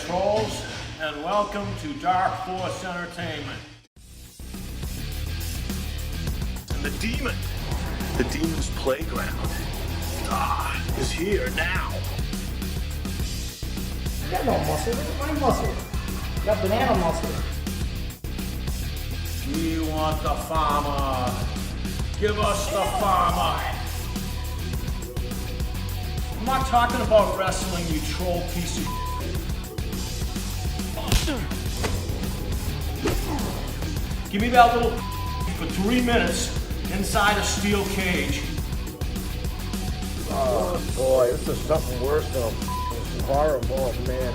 trolls, and welcome to Dark Force Entertainment. And the demon's playground, is here now. I got no muscle. Look at my muscle. I got banana muscle. We want the farmer. Give us the farmer. I'm not talking about wrestling, you troll piece of shit. Give me that little for 3 minutes inside a steel cage. Oh boy, this is something worse than a horrible man.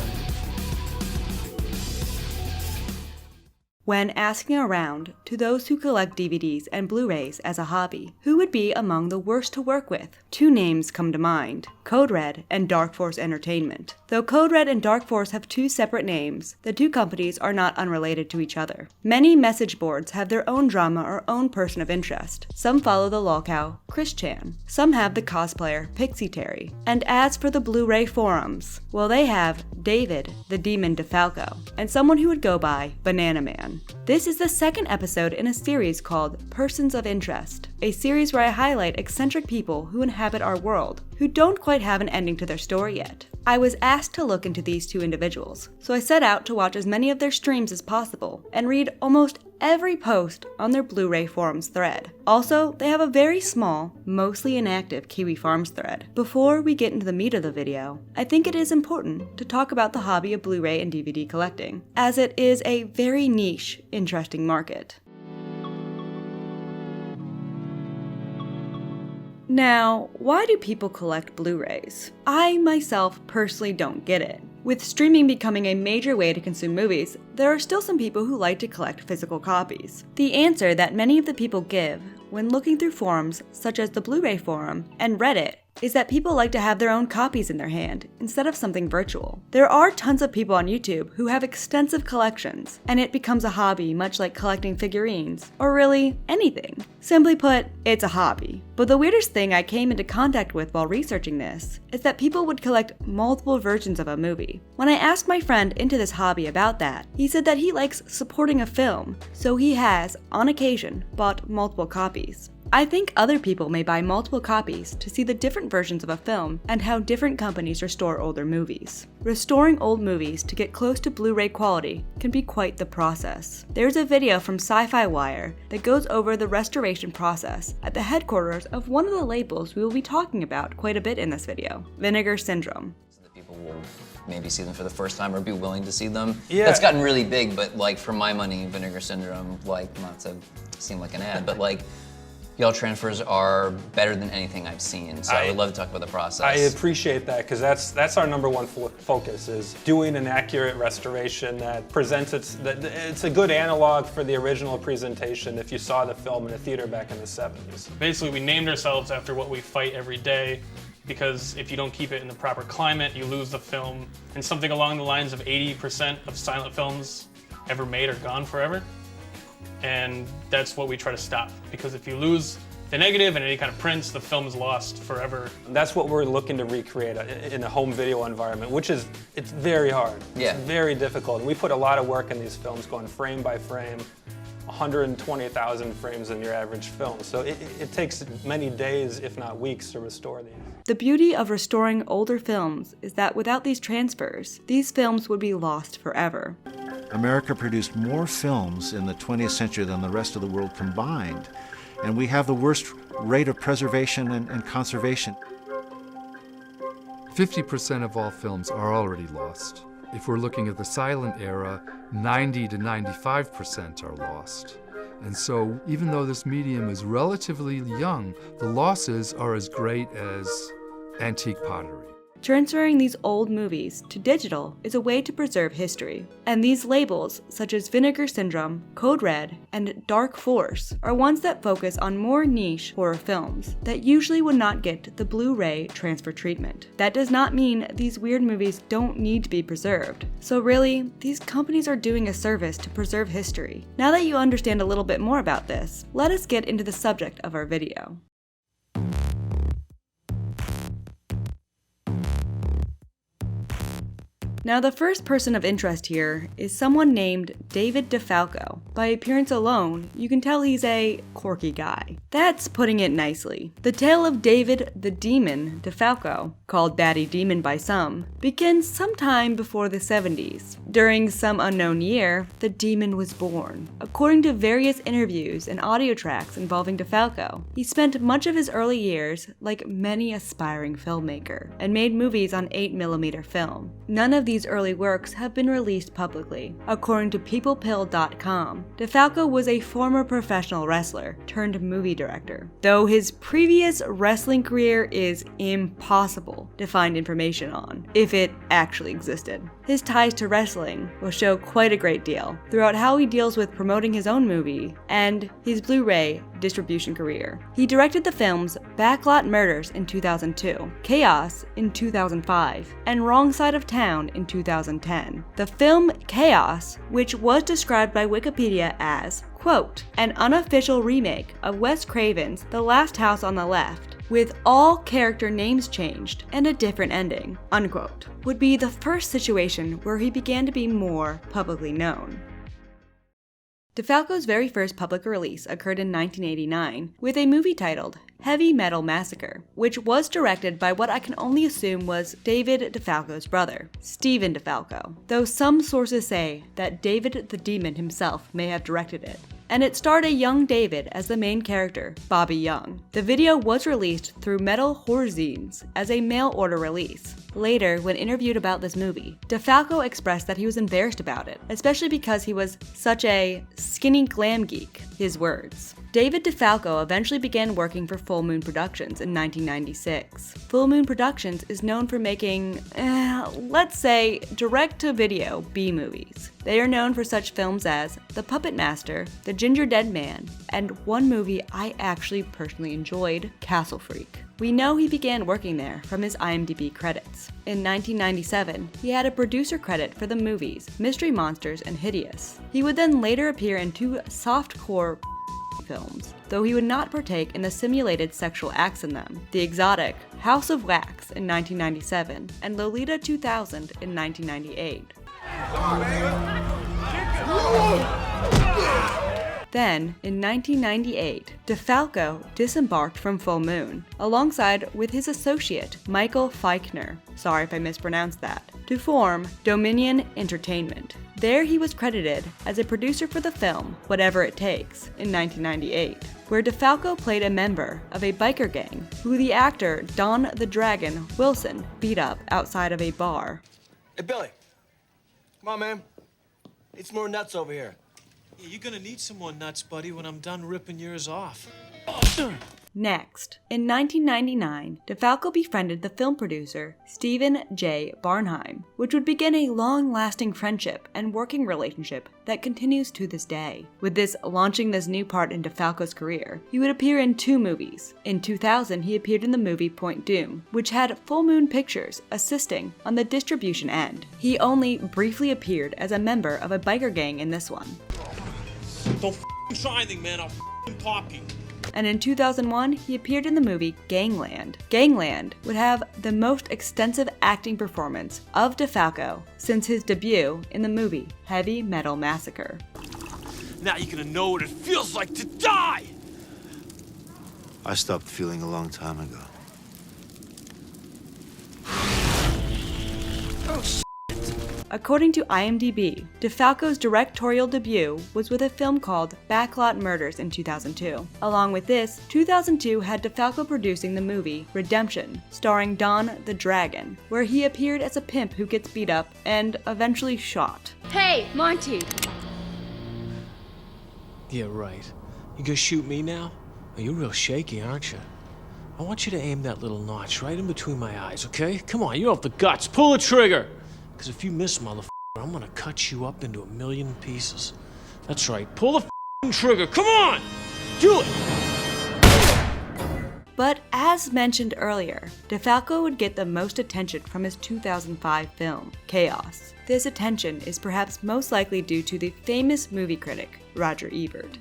When asking around to those who collect DVDs and Blu-Rays as a hobby, who would be among the worst to work with? Two names come to mind: Codered and Dark Force Entertainment. Though Codered and Dark Force have two separate names, the two companies are not unrelated to each other. Many message boards have their own drama or own person of interest. Some follow the LOLcow, Chris Chan. Some have the cosplayer, Pixie Terry. And as for the Blu-ray forums, well, they have David, the Demon Defalco, and someone who would go by Banana Man. This is the second episode in a series called Persons of Interest, a series where I highlight eccentric people who inhabit our world, who don't quite have an ending to their story yet. I was asked to look into these two individuals, so I set out to watch as many of their streams as possible and read almost every post on their Blu-ray forums thread. Also, they have a very small, mostly inactive Kiwi Farms thread. Before we get into the meat of the video, I think it is important to talk about the hobby of Blu-ray and DVD collecting, as it is a very niche, interesting market. Now, why do people collect Blu-rays? I myself personally don't get it. With streaming becoming a major way to consume movies, there are still some people who like to collect physical copies. The answer that many of the people give when looking through forums such as the Blu-ray forum and Reddit is that people like to have their own copies in their hand instead of something virtual. There are tons of people on YouTube who have extensive collections, and it becomes a hobby much like collecting figurines, or really anything. Simply put, it's a hobby. But the weirdest thing I came into contact with while researching this is that people would collect multiple versions of a movie. When I asked my friend into this hobby about that, he said that he likes supporting a film, so he has, on occasion, bought multiple copies. I think other people may buy multiple copies to see the different versions of a film and how different companies restore older movies. Restoring old movies to get close to Blu-ray quality can be quite the process. There's a video from Sci-Fi Wire that goes over the restoration process at the headquarters of one of the labels we will be talking about quite a bit in this video, Vinegar Syndrome. People will maybe see them for the first time or be willing to see them. Yeah. That's gotten really big, but like for my money, Vinegar Syndrome, like not to seem like an ad, but like y'all transfers are better than anything I've seen, so I would love to talk about the process. I appreciate that, because that's our number one focus, is doing an accurate restoration that presents it's a good analog for the original presentation if you saw the film in a theater back in the 70s. Basically, we named ourselves after what we fight every day, because if you don't keep it in the proper climate, you lose the film. And something along the lines of 80% of silent films ever made are gone forever. And that's what we try to stop, because if you lose the negative and any kind of prints, the film is lost forever. That's what we're looking to recreate in a home video environment, which is, it's very hard. Yeah. It's very difficult. And we put a lot of work in these films, going frame by frame, 120,000 frames in your average film. So it takes many days, if not weeks, to restore these. The beauty of restoring older films is that without these transfers, these films would be lost forever. America produced more films in the 20th century than the rest of the world combined, and we have the worst rate of preservation and conservation. 50% of all films are already lost. If we're looking at the silent era, 90 to 95% are lost. And so, even though this medium is relatively young, the losses are as great as antique pottery. Transferring these old movies to digital is a way to preserve history, and these labels, such as Vinegar Syndrome, Codered, and Dark Force, are ones that focus on more niche horror films that usually would not get the Blu-ray transfer treatment. That does not mean these weird movies don't need to be preserved. So really, these companies are doing a service to preserve history. Now that you understand a little bit more about this, let us get into the subject of our video. Now, the first person of interest here is someone named David Defalco. By appearance alone, you can tell he's a quirky guy. That's putting it nicely. The tale of David the Demon Defalco, called Daddy Demon by some, begins sometime before the 70s. During some unknown year, the demon was born. According to various interviews and audio tracks involving Defalco, he spent much of his early years like many aspiring filmmaker, and made movies on 8mm film. None of these early works have been released publicly. According to PeoplePill.com, Defalco was a former professional wrestler turned movie director, though his previous wrestling career is impossible to find information on, if it actually existed. His ties to wrestling will show quite a great deal throughout how he deals with promoting his own movie and his Blu-ray distribution career. He directed the films Backlot Murders in 2002, Chaos in 2005, and Wrong Side of Town in 2010. The film Chaos, which was described by Wikipedia as, quote, an unofficial remake of Wes Craven's The Last House on the Left, with all character names changed and a different ending, unquote, would be the first situation where he began to be more publicly known. Defalco's very first public release occurred in 1989 with a movie titled Heavy Metal Massacre, which was directed by what I can only assume was David Defalco's brother, Steven Defalco, though some sources say that David the Demon himself may have directed it. And it starred a young David as the main character, Bobby Young. The video was released through Metal Horzines as a mail-order release. Later, when interviewed about this movie, Defalco expressed that he was embarrassed about it, especially because he was such a skinny glam geek, his words. David Defalco eventually began working for Full Moon Productions in 1996. Full Moon Productions is known for making, let's say, direct-to-video B-movies. They are known for such films as The Puppet Master, The Ginger Dead Man, and one movie I actually personally enjoyed, Castle Freak. We know he began working there from his IMDb credits. In 1997, he had a producer credit for the movies Mystery Monsters and Hideous. He would then later appear in two softcore films, though he would not partake in the simulated sexual acts in them. The Exotic, House of Wax in 1997, and Lolita 2000 in 1998. Then, in 1998, Defalco disembarked from Full Moon, alongside with his associate, Michael Feichner, sorry if I mispronounced that, to form Dominion Entertainment. There he was credited as a producer for the film Whatever It Takes in 1998, where Defalco played a member of a biker gang who the actor Don the Dragon Wilson beat up outside of a bar. Hey, Billy. Come on, man. Need some more nuts over here. Yeah, you're gonna need some more nuts, buddy, when I'm done ripping yours off. Next, in 1999, Defalco befriended the film producer Stephen J. Barnheim, which would begin a long-lasting friendship and working relationship that continues to this day. With this launching this new part in Defalco's career, he would appear in two movies. In 2000, he appeared in the movie Point Doom, which had Full Moon Pictures assisting on the distribution end. He only briefly appeared as a member of a biker gang in this one. Don't try anything, man. I'll pop you. And in 2001, he appeared in the movie Gangland. Gangland would have the most extensive acting performance of Defalco since his debut in the movie Heavy Metal Massacre. Now you're gonna know what it feels like to die! I stopped feeling a long time ago. According to IMDb, Defalco's directorial debut was with a film called Backlot Murders in 2002. Along with this, 2002 had Defalco producing the movie Redemption, starring Don the Dragon, where he appeared as a pimp who gets beat up and eventually shot. Hey, Monty! Yeah, right. You gonna shoot me now? Oh, you're real shaky, aren't you? I want you to aim that little notch right in between my eyes, okay? Come on, you have the guts. Pull the trigger! Because if you miss, motherfucker, I'm gonna cut you up into a million pieces. That's right. Pull the trigger. Come on! Do it! But as mentioned earlier, Defalco would get the most attention from his 2005 film, Chaos. This attention is perhaps most likely due to the famous movie critic, Roger Ebert.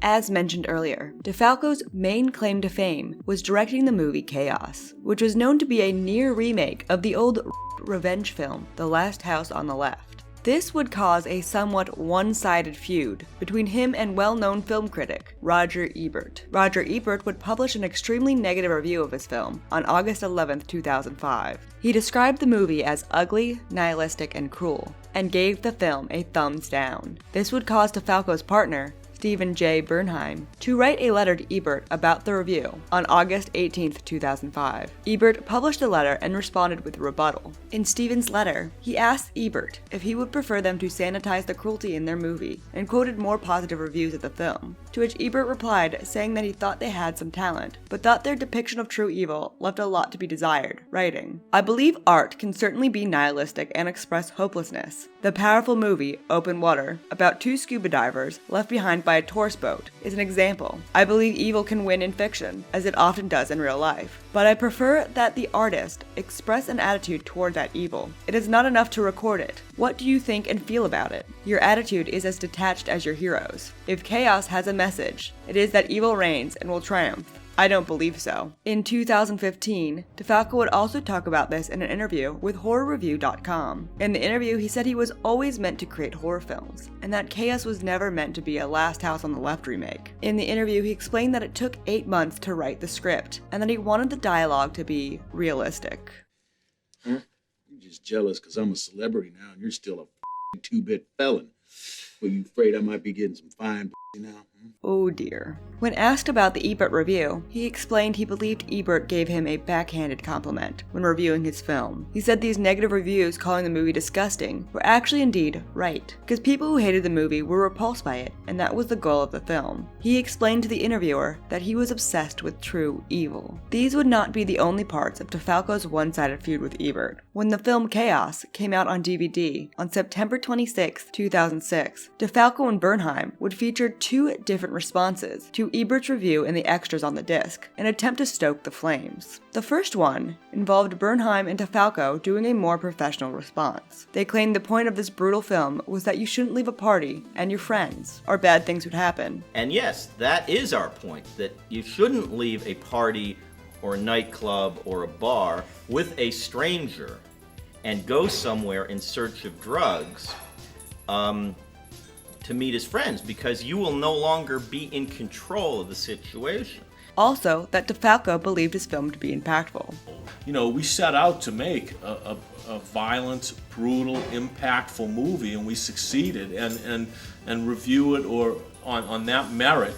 As mentioned earlier, Defalco's main claim to fame was directing the movie Chaos, which was known to be a near remake of the old revenge film, The Last House on the Left. This would cause a somewhat one-sided feud between him and well-known film critic Roger Ebert. Roger Ebert would publish an extremely negative review of his film on August 11, 2005. He described the movie as ugly, nihilistic, and cruel, and gave the film a thumbs down. This would cause Defalco's partner, Stephen J. Bernheim, to write a letter to Ebert about the review on August 18, 2005. Ebert published a letter and responded with a rebuttal. In Stephen's letter, he asked Ebert if he would prefer them to sanitize the cruelty in their movie, and quoted more positive reviews of the film, to which Ebert replied saying that he thought they had some talent, but thought their depiction of true evil left a lot to be desired, writing, "I believe art can certainly be nihilistic and express hopelessness. The powerful movie, Open Water, about two scuba divers left behind by a tourist boat, is an example. I believe evil can win in fiction, as it often does in real life. But I prefer that the artist express an attitude toward that evil. It is not enough to record it. What do you think and feel about it? Your attitude is as detached as your heroes. If Chaos has a message, it is that evil reigns and will triumph. I don't believe so." In 2015, Defalco would also talk about this in an interview with HorrorReview.com. In the interview, he said he was always meant to create horror films, and that Chaos was never meant to be a Last House on the Left remake. In the interview, he explained that it took 8 months to write the script, and that he wanted the dialogue to be realistic. Huh? You're just jealous because I'm a celebrity now and you're still a 2-bit felon. Were you afraid I might be getting some fine now? Oh dear. When asked about the Ebert review, he explained he believed Ebert gave him a backhanded compliment when reviewing his film. He said these negative reviews calling the movie disgusting were actually indeed right, because people who hated the movie were repulsed by it, and that was the goal of the film. He explained to the interviewer that he was obsessed with true evil. These would not be the only parts of Defalco's one-sided feud with Ebert. When the film Chaos came out on DVD on September 26, 2006, Defalco and Bernheim would feature 2 different responses to Ebert's review and the extras on the disc, an attempt to stoke the flames. The first one involved Bernheim and Defalco doing a more professional response. They claimed the point of this brutal film was that you shouldn't leave a party and your friends, or bad things would happen. And yes, that is our point, that you shouldn't leave a party or a nightclub or a bar with a stranger and go somewhere in search of drugs to meet his friends, because you will no longer be in control of the situation. Also, that Defalco believed his film to be impactful. You know, we set out to make a violent, brutal, impactful movie, and we succeeded, and review it or on that merit,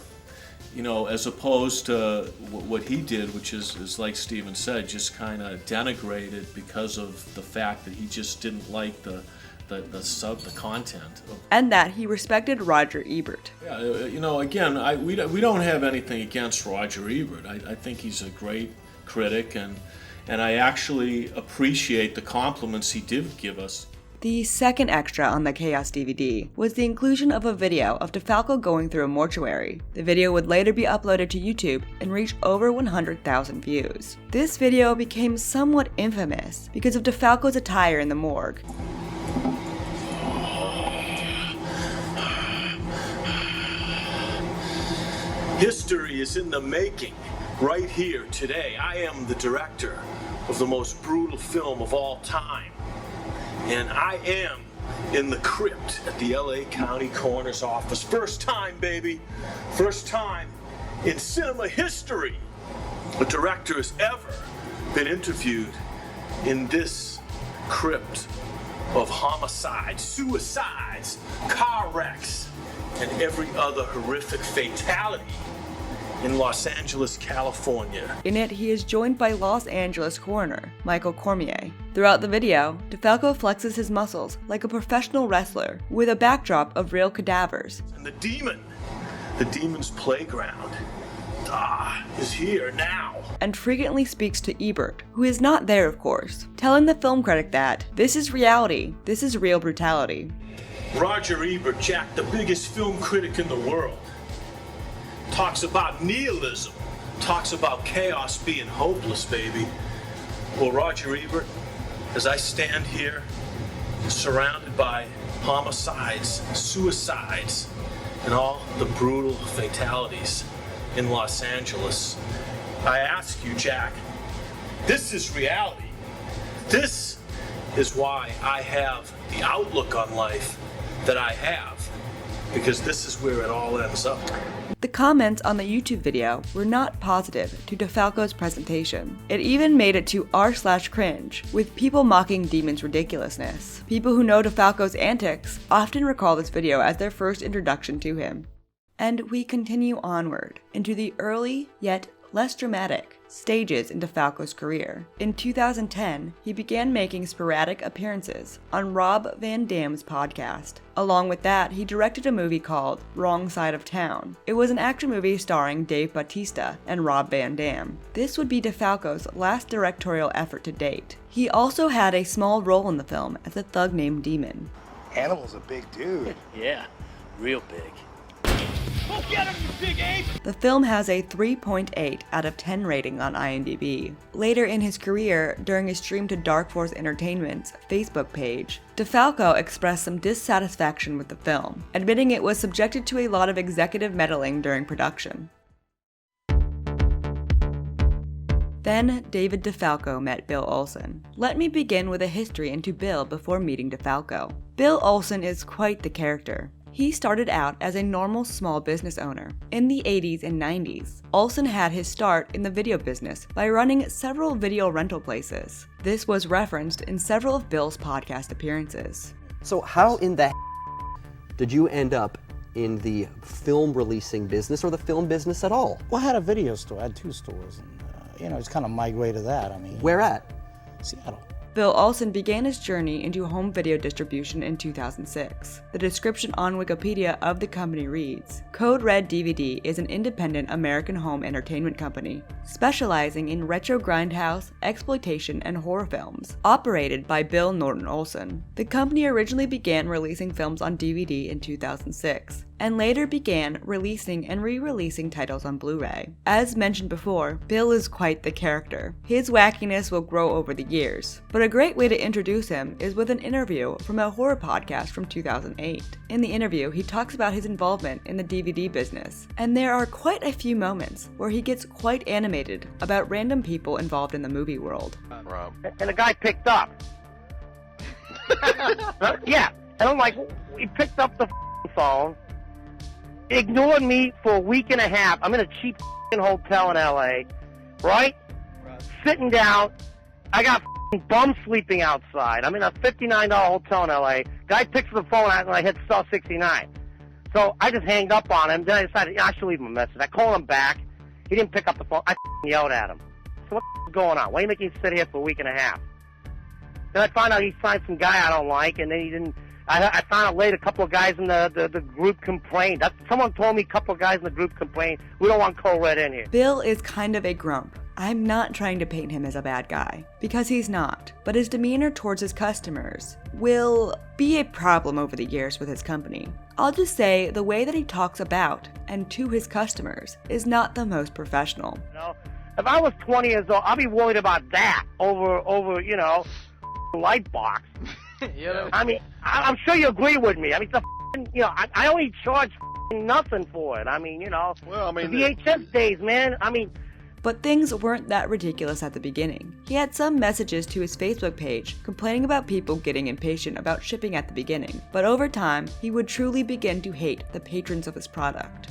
you know, as opposed to what he did, which is like Stephen said, just kind of denigrated because of the fact that he just didn't like the content. And that he respected Roger Ebert. Yeah, you know, again, we don't have anything against Roger Ebert. I think he's a great critic, and I actually appreciate the compliments he did give us. The second extra on the Chaos DVD was the inclusion of a video of Defalco going through a mortuary. The video would later be uploaded to YouTube and reach over 100,000 views. This video became somewhat infamous because of Defalco's attire in the morgue. History is in the making, right here, today. I am the director of the most brutal film of all time. And I am in the crypt at the LA County Coroner's Office. First time, baby. First time in cinema history a director has ever been interviewed in this crypt of homicides, suicides, car wrecks, and every other horrific fatality in Los Angeles, California. In it, he is joined by Los Angeles coroner Michael Cormier. Throughout the video, Defalco flexes his muscles like a professional wrestler with a backdrop of real cadavers. And the demon's playground, is here now. And frequently speaks to Ebert, who is not there, of course, telling the film critic that this is reality, this is real brutality. Roger Ebert, Jack, the biggest film critic in the world, talks about nihilism, talks about chaos being hopeless, baby. Well, Roger Ebert, as I stand here, surrounded by homicides, suicides, and all the brutal fatalities in Los Angeles, I ask you, Jack, this is reality. This is why I have the outlook on life that I have, because this is where it all ends up. The comments on the YouTube video were not positive to Defalco's presentation. It even made it to r/cringe, with people mocking Demon's ridiculousness. People who know Defalco's antics often recall this video as their first introduction to him. And we continue onward into the early, yet less dramatic, stages in Defalco's career. In 2010, he began making sporadic appearances on Rob Van Dam's podcast. Along with that, he directed a movie called Wrong Side of Town. It was an action movie starring Dave Bautista and Rob Van Dam. This would be Defalco's last directorial effort to date. He also had a small role in the film as a thug named Demon. Hannibal's a big dude. Yeah, real big. Go get him, you big ape! The film has a 3.8 out of 10 rating on IMDb. Later in his career, during a stream to Dark Force Entertainment's Facebook page, Defalco expressed some dissatisfaction with the film, admitting it was subjected to a lot of executive meddling during production. Then, David Defalco met Bill Olsen. Let me begin with a history into Bill before meeting Defalco. Bill Olsen is quite the character. He started out as a normal small business owner. In the 80s and 90s, Olsen had his start in the video business by running several video rental places. This was referenced in several of Bill's podcast appearances. So how in the did you end up in the film releasing business or the film business at all? Well, I had a video store. I had 2 stores. And, it's kind of my way to that. Where at? Seattle. Bill Olsen began his journey into home video distribution in 2006. The description on Wikipedia of the company reads, Code Red DVD is an independent American home entertainment company, specializing in retro grindhouse, exploitation, and horror films, operated by Bill Norton Olsen. The company originally began releasing films on DVD in 2006, and later began releasing and re-releasing titles on Blu-ray. As mentioned before, Bill is quite the character. His wackiness will grow over the years, but a great way to introduce him is with an interview from a horror podcast from 2008. In the interview, he talks about his involvement in the DVD business, and there are quite a few moments where he gets quite animated about random people involved in the movie world. And the guy picked up. Yeah, and I'm like, he picked up the phone, ignored me for a week and a half. I'm in a cheap hotel in LA, right? Sitting down. I got bum sleeping outside. I'm in a $59 hotel in LA. Guy picks the phone out and I hit star 69. So I just hanged up on him. Then I decided, I should leave him a message. I called him back. He didn't pick up the phone. I yelled at him. So what's going on? Why are you making me sit here for a week and a half? Then I found out he signed some guy I don't like, and then he didn't. I found out later a couple of guys in the group complained. Someone told me a couple of guys in the group complained, we don't want Code Red in here. Bill is kind of a grump. I'm not trying to paint him as a bad guy, because he's not, but his demeanor towards his customers will be a problem over the years with his company. I'll just say the way that he talks about and to his customers is not the most professional. If I was 20 years old, I'd be worried about that over light box. I mean, I'm sure you agree with me. I mean, I only charge nothing for it. I mean, the VHS days, man. I mean. But things weren't that ridiculous at the beginning. He had some messages to his Facebook page complaining about people getting impatient about shipping at the beginning, but over time, he would truly begin to hate the patrons of his product.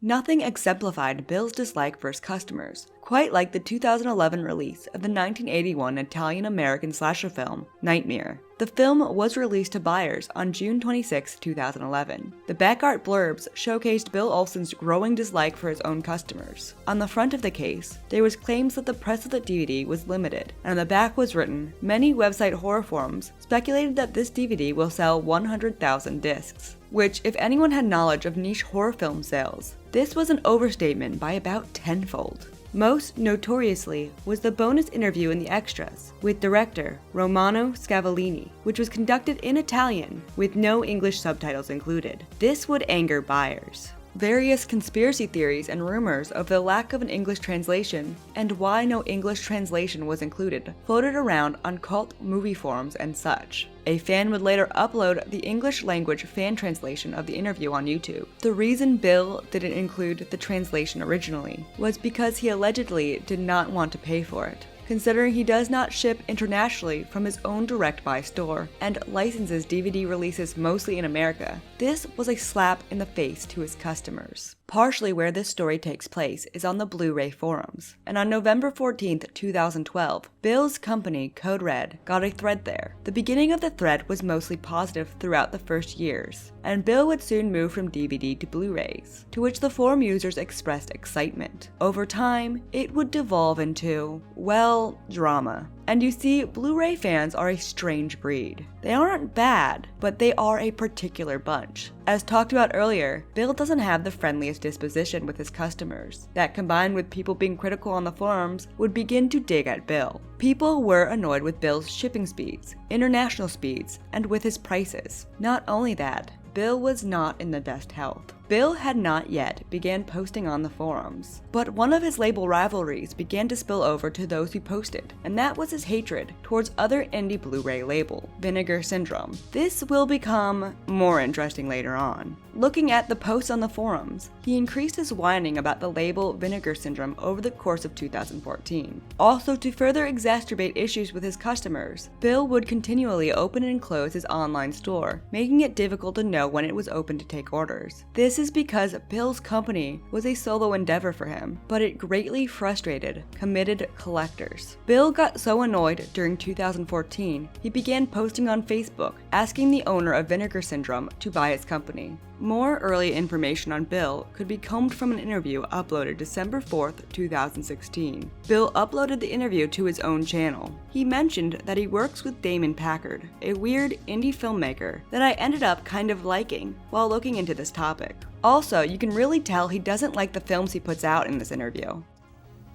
Nothing exemplified Bill's dislike for his customers, quite like the 2011 release of the 1981 Italian-American slasher film, Nightmare. The film was released to buyers on June 26, 2011. The back art blurbs showcased Bill Olsen's growing dislike for his own customers. On the front of the case, there was claims that the press of the DVD was limited, and on the back was written, many website horror forums speculated that this DVD will sell 100,000 discs. Which, if anyone had knowledge of niche horror film sales, this was an overstatement by about tenfold. Most notoriously was the bonus interview in the extras with director Romano Scavolini, which was conducted in Italian with no English subtitles included. This would anger buyers. Various conspiracy theories and rumors of the lack of an English translation and why no English translation was included floated around on cult movie forums and such. A fan would later upload the English language fan translation of the interview on YouTube. The reason Bill didn't include the translation originally was because he allegedly did not want to pay for it, considering he does not ship internationally from his own direct buy store and licenses DVD releases mostly in America. This was a slap in the face to his customers. Partially where this story takes place is on the Blu-ray forums, and on November 14th, 2012, Bill's company, Codered, got a thread there. The beginning of the thread was mostly positive throughout the first years, and Bill would soon move from DVD to Blu-rays, to which the forum users expressed excitement. Over time, it would devolve into, well, drama. And you see, Blu-ray fans are a strange breed. They aren't bad, but they are a particular bunch. As talked about earlier, Bill doesn't have the friendliest disposition with his customers. That, combined with people being critical on the forums, would begin to dig at Bill. People were annoyed with Bill's shipping speeds, international speeds, and with his prices. Not only that, Bill was not in the best health. Bill had not yet began posting on the forums, but one of his label rivalries began to spill over to those who posted, and that was his hatred towards other indie Blu-ray label, Vinegar Syndrome. This will become more interesting later on. Looking at the posts on the forums, he increased his whining about the label Vinegar Syndrome over the course of 2014. Also, to further exacerbate issues with his customers, Bill would continually open and close his online store, making it difficult to know when it was open to take orders. This is because Bill's company was a solo endeavor for him, but it greatly frustrated committed collectors. Bill got so annoyed during 2014, he began posting on Facebook, asking the owner of Vinegar Syndrome to buy his company. More early information on Bill could be combed from an interview uploaded December 4th, 2016. Bill uploaded the interview to his own channel. He mentioned that he works with Damon Packard, a weird indie filmmaker that I ended up kind of liking while looking into this topic. Also, you can really tell he doesn't like the films he puts out in this interview.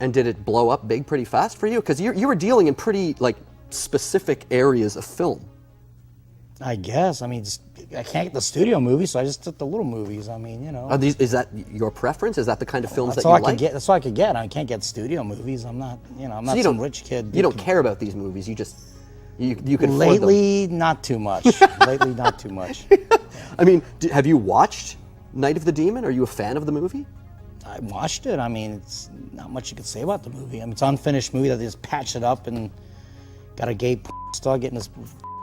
And did it blow up big pretty fast for you? Because you were dealing in pretty specific areas of film. I guess. I mean, I can't get the studio movies, so I just took the little movies. I mean, you know. Is that your preference? Is that the kind of films that's that you like? That's all I could get. I can't get studio movies. I'm not, I'm not some rich kid. You don't care about these movies. You just you can afford them. Lately, not too much. Lately, not too much. I mean, have you watched Night of the Demon? Are you a fan of the movie? I watched it. I mean, it's not much you could say about the movie. I mean, it's an unfinished movie that they just patched it up and got a gay star getting his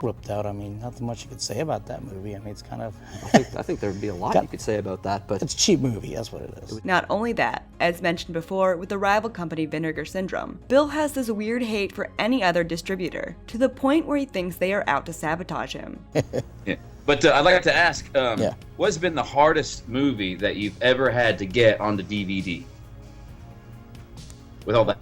ripped out. I mean, nothing much you could say about that movie. I mean, it's kind of... I think there would be a lot you could say about that, but... It's a cheap movie, that's what it is. Not only that, as mentioned before with the rival company Vinegar Syndrome, Bill has this weird hate for any other distributor, to the point where he thinks they are out to sabotage him. Yeah. But I'd like to ask, what's been the hardest movie that you've ever had to get on the DVD? With all the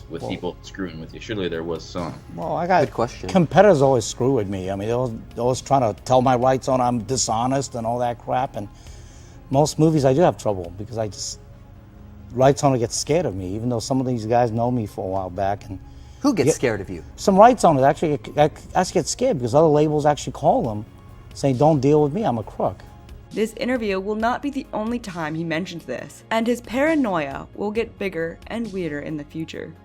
with people screwing with you. Surely there was some. Well, I got good question. Competitors always screw with me. I mean, they're always trying to tell my rights on I'm dishonest and all that crap. And most movies I do have trouble because rights owner gets scared of me, even though some of these guys know me for a while back. And who gets scared of you? Some rights owners actually get scared because other labels actually call them saying, "Don't deal with me, I'm a crook." This interview will not be the only time he mentions this, and his paranoia will get bigger and weirder in the future.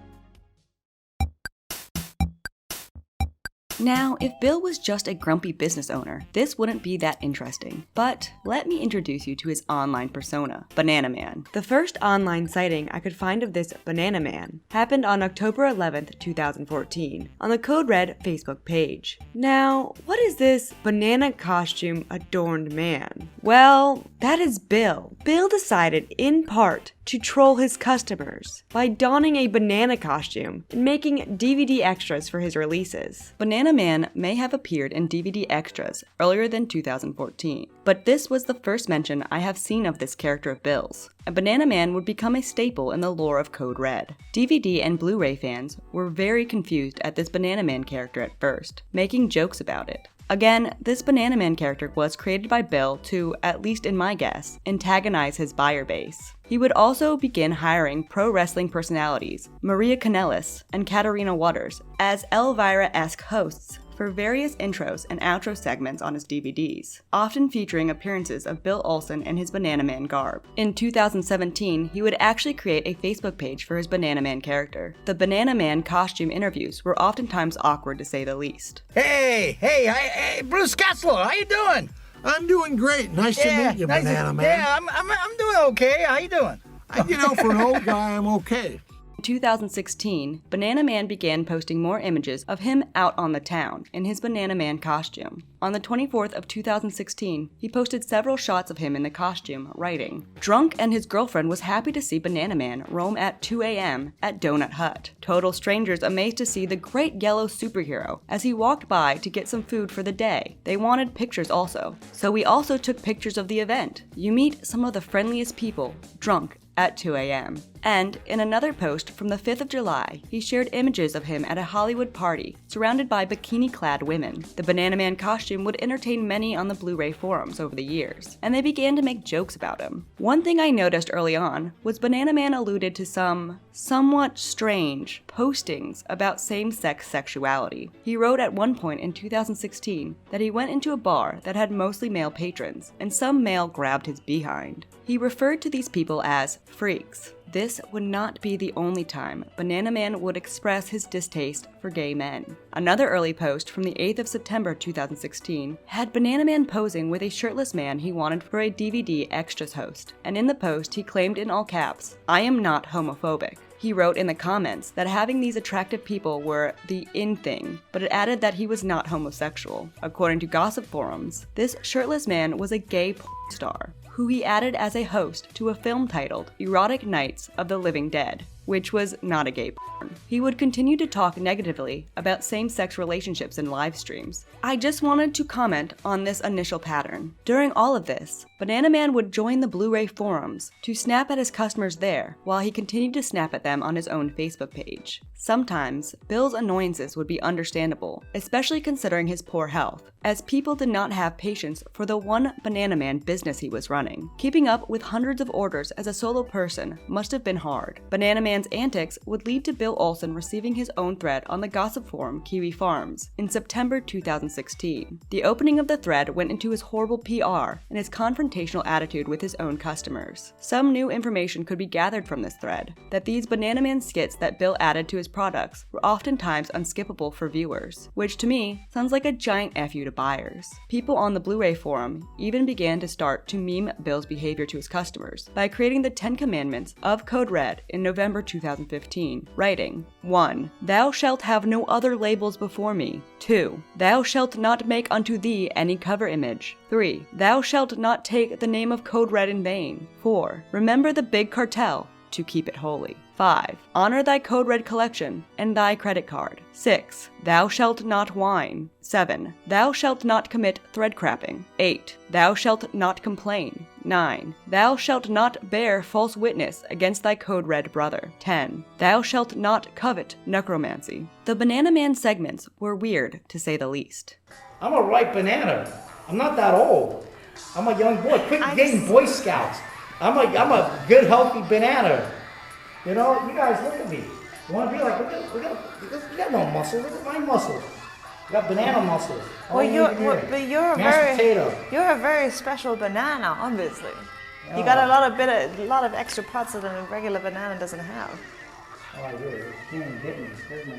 Now, if Bill was just a grumpy business owner, this wouldn't be that interesting. But let me introduce you to his online persona, Banana Man. The first online sighting I could find of this Banana Man happened on October 11th, 2014, on the Codered Facebook page. Now, what is this banana costume adorned man? Well, that is Bill. Bill decided, in part, to troll his customers by donning a banana costume and making DVD extras for his releases. Banana Man may have appeared in DVD extras earlier than 2014, but this was the first mention I have seen of this character of Bill's. And Banana Man would become a staple in the lore of Codered. DVD and Blu-ray fans were very confused at this Banana Man character at first, making jokes about it. Again, this Banana Man character was created by Bill to, at least in my guess, antagonize his buyer base. He would also begin hiring pro wrestling personalities, Maria Kanellis and Katarina Waters, as Elvira-esque hosts for various intros and outro segments on his DVDs, often featuring appearances of Bill Olsen in his Banana Man garb. In 2017, he would actually create a Facebook page for his Banana Man character. The Banana Man costume interviews were oftentimes awkward to say the least. Hey, Bruce Kessler, how you doing? I'm doing great. Nice to meet you, Banana Man. Yeah, I'm doing okay. How you doing? For an old guy, I'm okay. In 2016, Banana Man began posting more images of him out on the town in his Banana Man costume. On the 24th of 2016, he posted several shots of him in the costume, writing, "Drunk and his girlfriend was happy to see Banana Man roam at 2 a.m. at Donut Hut. Total strangers amazed to see the great yellow superhero as he walked by to get some food for the day. They wanted pictures also. So we also took pictures of the event. You meet some of the friendliest people, drunk at 2 a.m. And in another post from the 5th of July, he shared images of him at a Hollywood party, surrounded by bikini-clad women. The Banana Man costume would entertain many on the Blu-ray forums over the years, and they began to make jokes about him. One thing I noticed early on was Banana Man alluded to some somewhat strange postings about same-sex sexuality. He wrote at one point in 2016 that he went into a bar that had mostly male patrons, and some male grabbed his behind. He referred to these people as freaks. This would not be the only time Banana Man would express his distaste for gay men. Another early post from the 8th of September 2016 had Banana Man posing with a shirtless man he wanted for a DVD extras host, and in the post he claimed in all caps, "I am not homophobic." He wrote in the comments that having these attractive people were the in thing, but it added that he was not homosexual. According to gossip forums, this shirtless man was a gay porn star, who he added as a host to a film titled Erotic Nights of the Living Dead, which was not a gay porn. He would continue to talk negatively about same-sex relationships in live streams. I just wanted to comment on this initial pattern. During all of this, Banana Man would join the Blu-ray forums to snap at his customers there, while he continued to snap at them on his own Facebook page. Sometimes, Bill's annoyances would be understandable, especially considering his poor health, as people did not have patience for the one Banana Man business he was running. Keeping up with hundreds of orders as a solo person must have been hard. Banana Man's antics would lead to Bill Olsen receiving his own thread on the gossip forum Kiwi Farms in September 2016. The opening of the thread went into his horrible PR and his confrontational attitude with his own customers. Some new information could be gathered from this thread, that these Banana Man skits that Bill added to his products were oftentimes unskippable for viewers, which to me sounds like a giant FU to buyers. People on the Blu-ray forum even began to start to meme Bill's behavior to his customers by creating the 10 Commandments of Codered in November 2015, writing, 1. Thou shalt have no other labels before me. 2. Thou shalt not make unto thee any cover image. 3. Thou shalt not take the name of Codered in vain. 4. Remember the big cartel to keep it holy. 5. Honor thy Codered collection and thy credit card. 6. Thou shalt not whine. 7. Thou shalt not commit thread crapping. 8. Thou shalt not complain. 9. Thou shalt not bear false witness against thy Codered brother. 10. Thou shalt not covet necromancy. The Banana Man segments were weird, to say the least. I'm a ripe banana. I'm not that old. I'm a young boy. Quit getting Boy Scouts. I'm a good, healthy banana. You know, you guys look at me. You want to be like, we got no muscles. Look at my muscles. We got banana muscles. Well, you're a very very special banana, obviously. Yeah. You got a lot of extra parts that a regular banana doesn't have. Oh, I do. You can't get me. There's my...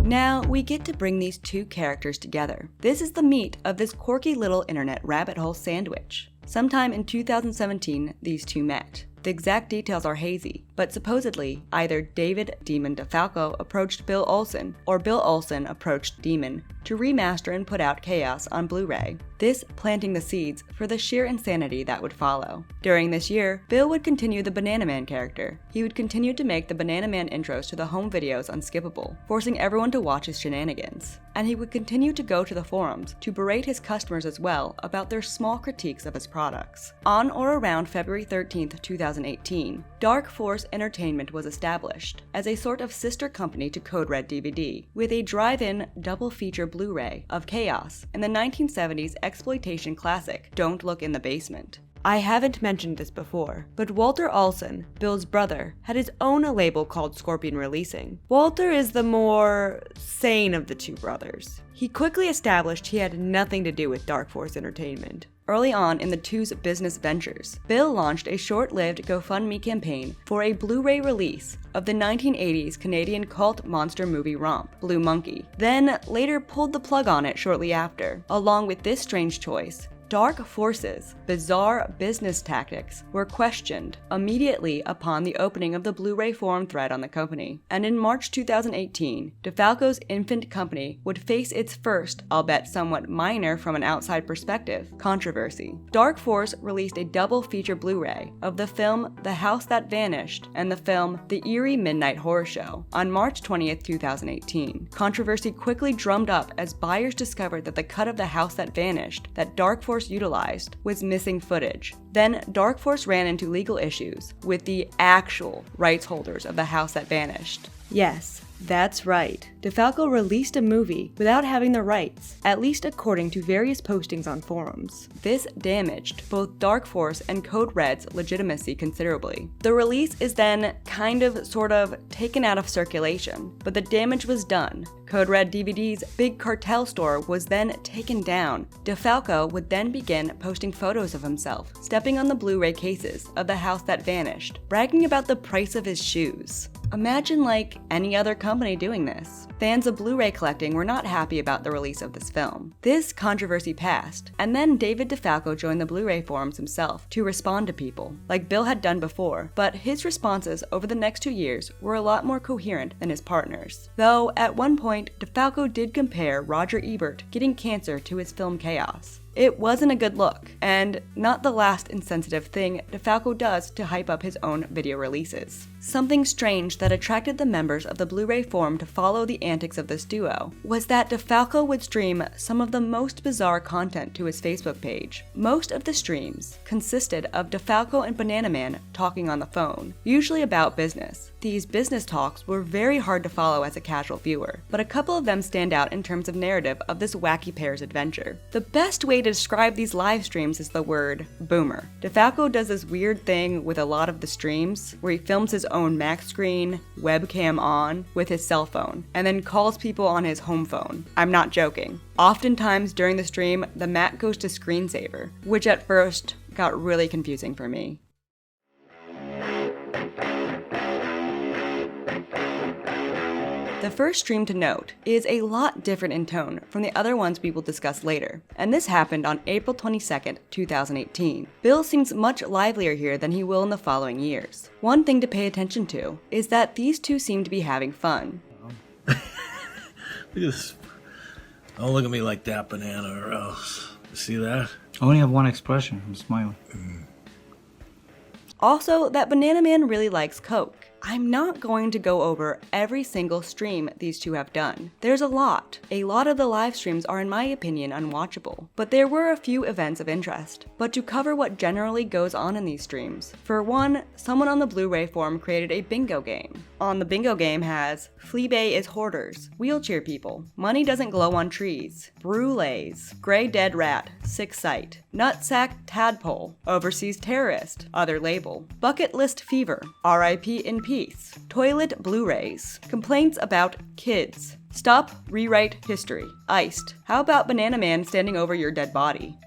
Now, we get to bring these two characters together. This is the meat of this quirky little internet rabbit hole sandwich. Sometime in 2017, these two met. The exact details are hazy, but supposedly, either David Demon Defalco approached Bill Olsen, or Bill Olsen approached Demon to remaster and put out Chaos on Blu-ray, this planting the seeds for the sheer insanity that would follow. During this year, Bill would continue the Banana Man character. He would continue to make the Banana Man intros to the home videos unskippable, forcing everyone to watch his shenanigans. And he would continue to go to the forums to berate his customers as well about their small critiques of his products. On or around February 13th, 2018, Dark Force Entertainment was established as a sort of sister company to Codered DVD, with a drive-in double feature Blu-ray of Chaos and the 1970s exploitation classic Don't Look in the Basement. I haven't mentioned this before, but Walter Olsen, Bill's brother, had his own label called Scorpion Releasing. Walter is the more sane of the two brothers. He quickly established he had nothing to do with Dark Force Entertainment. Early on in the two's business ventures, Bill launched a short-lived GoFundMe campaign for a Blu-ray release of the 1980s Canadian cult monster movie romp, Blue Monkey, then later pulled the plug on it shortly after. Along with this strange choice, Dark Force's bizarre business tactics were questioned immediately upon the opening of the Blu-ray forum thread on the company. And in March 2018, Defalco's infant company would face its first, albeit somewhat minor from an outside perspective, controversy. Dark Force released a double feature Blu-ray of the film The House That Vanished and the film The Eerie Midnight Horror Show on March 20th, 2018. Controversy quickly drummed up as buyers discovered that the cut of The House That Vanished that Dark Force utilized was missing footage. Then Dark Force ran into legal issues with the actual rights holders of The House That Vanished. Yes, that's right. Defalco released a movie without having the rights, at least according to various postings on forums. This damaged both Dark Force and Code Red's legitimacy considerably. The release is then sort of taken out of circulation, but the damage was done. Code Red DVD's Big Cartel store was then taken down. Defalco would then begin posting photos of himself, stepping on the Blu-ray cases of The House That Vanished, bragging about the price of his shoes. Imagine like any other company doing this. Fans of Blu-ray collecting were not happy about the release of this film. This controversy passed, and then David Defalco joined the Blu-ray forums himself to respond to people, like Bill had done before, but his responses over the next 2 years were a lot more coherent than his partners. Though, at one point, Defalco did compare Roger Ebert getting cancer to his film Chaos. It wasn't a good look, and not the last insensitive thing Defalco does to hype up his own video releases. Something strange that attracted the members of the Blu-ray forum to follow the antics of this duo was that Defalco would stream some of the most bizarre content to his Facebook page. Most of the streams consisted of Defalco and Banana Man talking on the phone, usually about business. These business talks were very hard to follow as a casual viewer, but a couple of them stand out in terms of narrative of this wacky pair's adventure. The best way to describe these live streams is the word boomer. Defalco does this weird thing with a lot of the streams where he films his own Mac screen, webcam on, with his cell phone, and then calls people on his home phone. I'm not joking. Oftentimes during the stream, the Mac goes to screensaver, which at first got really confusing for me. The first stream to note is a lot different in tone from the other ones we will discuss later, and this happened on April 22nd, 2018. Bill seems much livelier here than he will in the following years. One thing to pay attention to is that these two seem to be having fun. Look at this. Don't look at me like that, Banana, or else. You see that? I only have one expression. I'm smiling. Also, that Banana Man really likes Coke. I'm not going to go over every single stream these two have done. There's a lot. A lot of the live streams are, in my opinion, unwatchable, but there were a few events of interest. But to cover what generally goes on in these streams, for one, someone on the Blu-ray forum created a bingo game. On the bingo game has Fleabay is hoarders, wheelchair people, money doesn't glow on trees, brulees, gray dead rat, sick sight, nutsack tadpole, overseas terrorist, other label, bucket list fever, RIP in peace, toilet Blu-rays, complaints about kids, stop, rewrite history, iced, how about Banana Man standing over your dead body?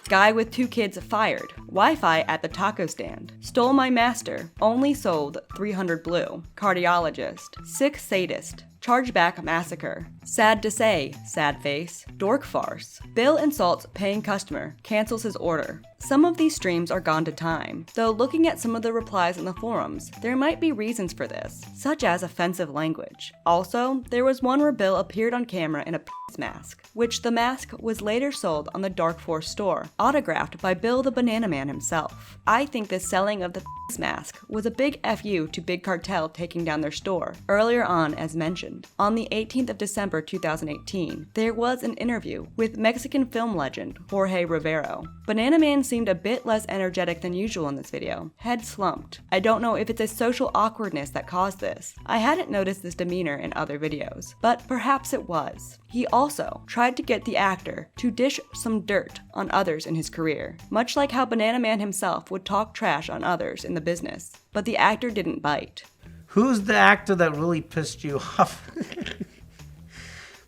Guy with 2 kids fired. Wi-Fi at the taco stand. Stole my master. Only sold 300 blue. Cardiologist. Sick sadist. Chargeback massacre. Sad to say, sad face. Dork farce. Bill insults paying customer. Cancels his order. Some of these streams are gone to time, though looking at some of the replies in the forums, there might be reasons for this, such as offensive language. Also, there was one where Bill appeared on camera in a mask, which the mask was later sold on the Dark Force store, autographed by Bill the Banana Man himself. I think the selling of the mask was a big FU to Big Cartel taking down their store, earlier on as mentioned. On the 18th of December November 2018, there was an interview with Mexican film legend Jorge Rivero. Banana Man seemed a bit less energetic than usual in this video, head slumped. I don't know if it's a social awkwardness that caused this. I hadn't noticed this demeanor in other videos, but perhaps it was. He also tried to get the actor to dish some dirt on others in his career, much like how Banana Man himself would talk trash on others in the business, but the actor didn't bite. Who's the actor that really pissed you off?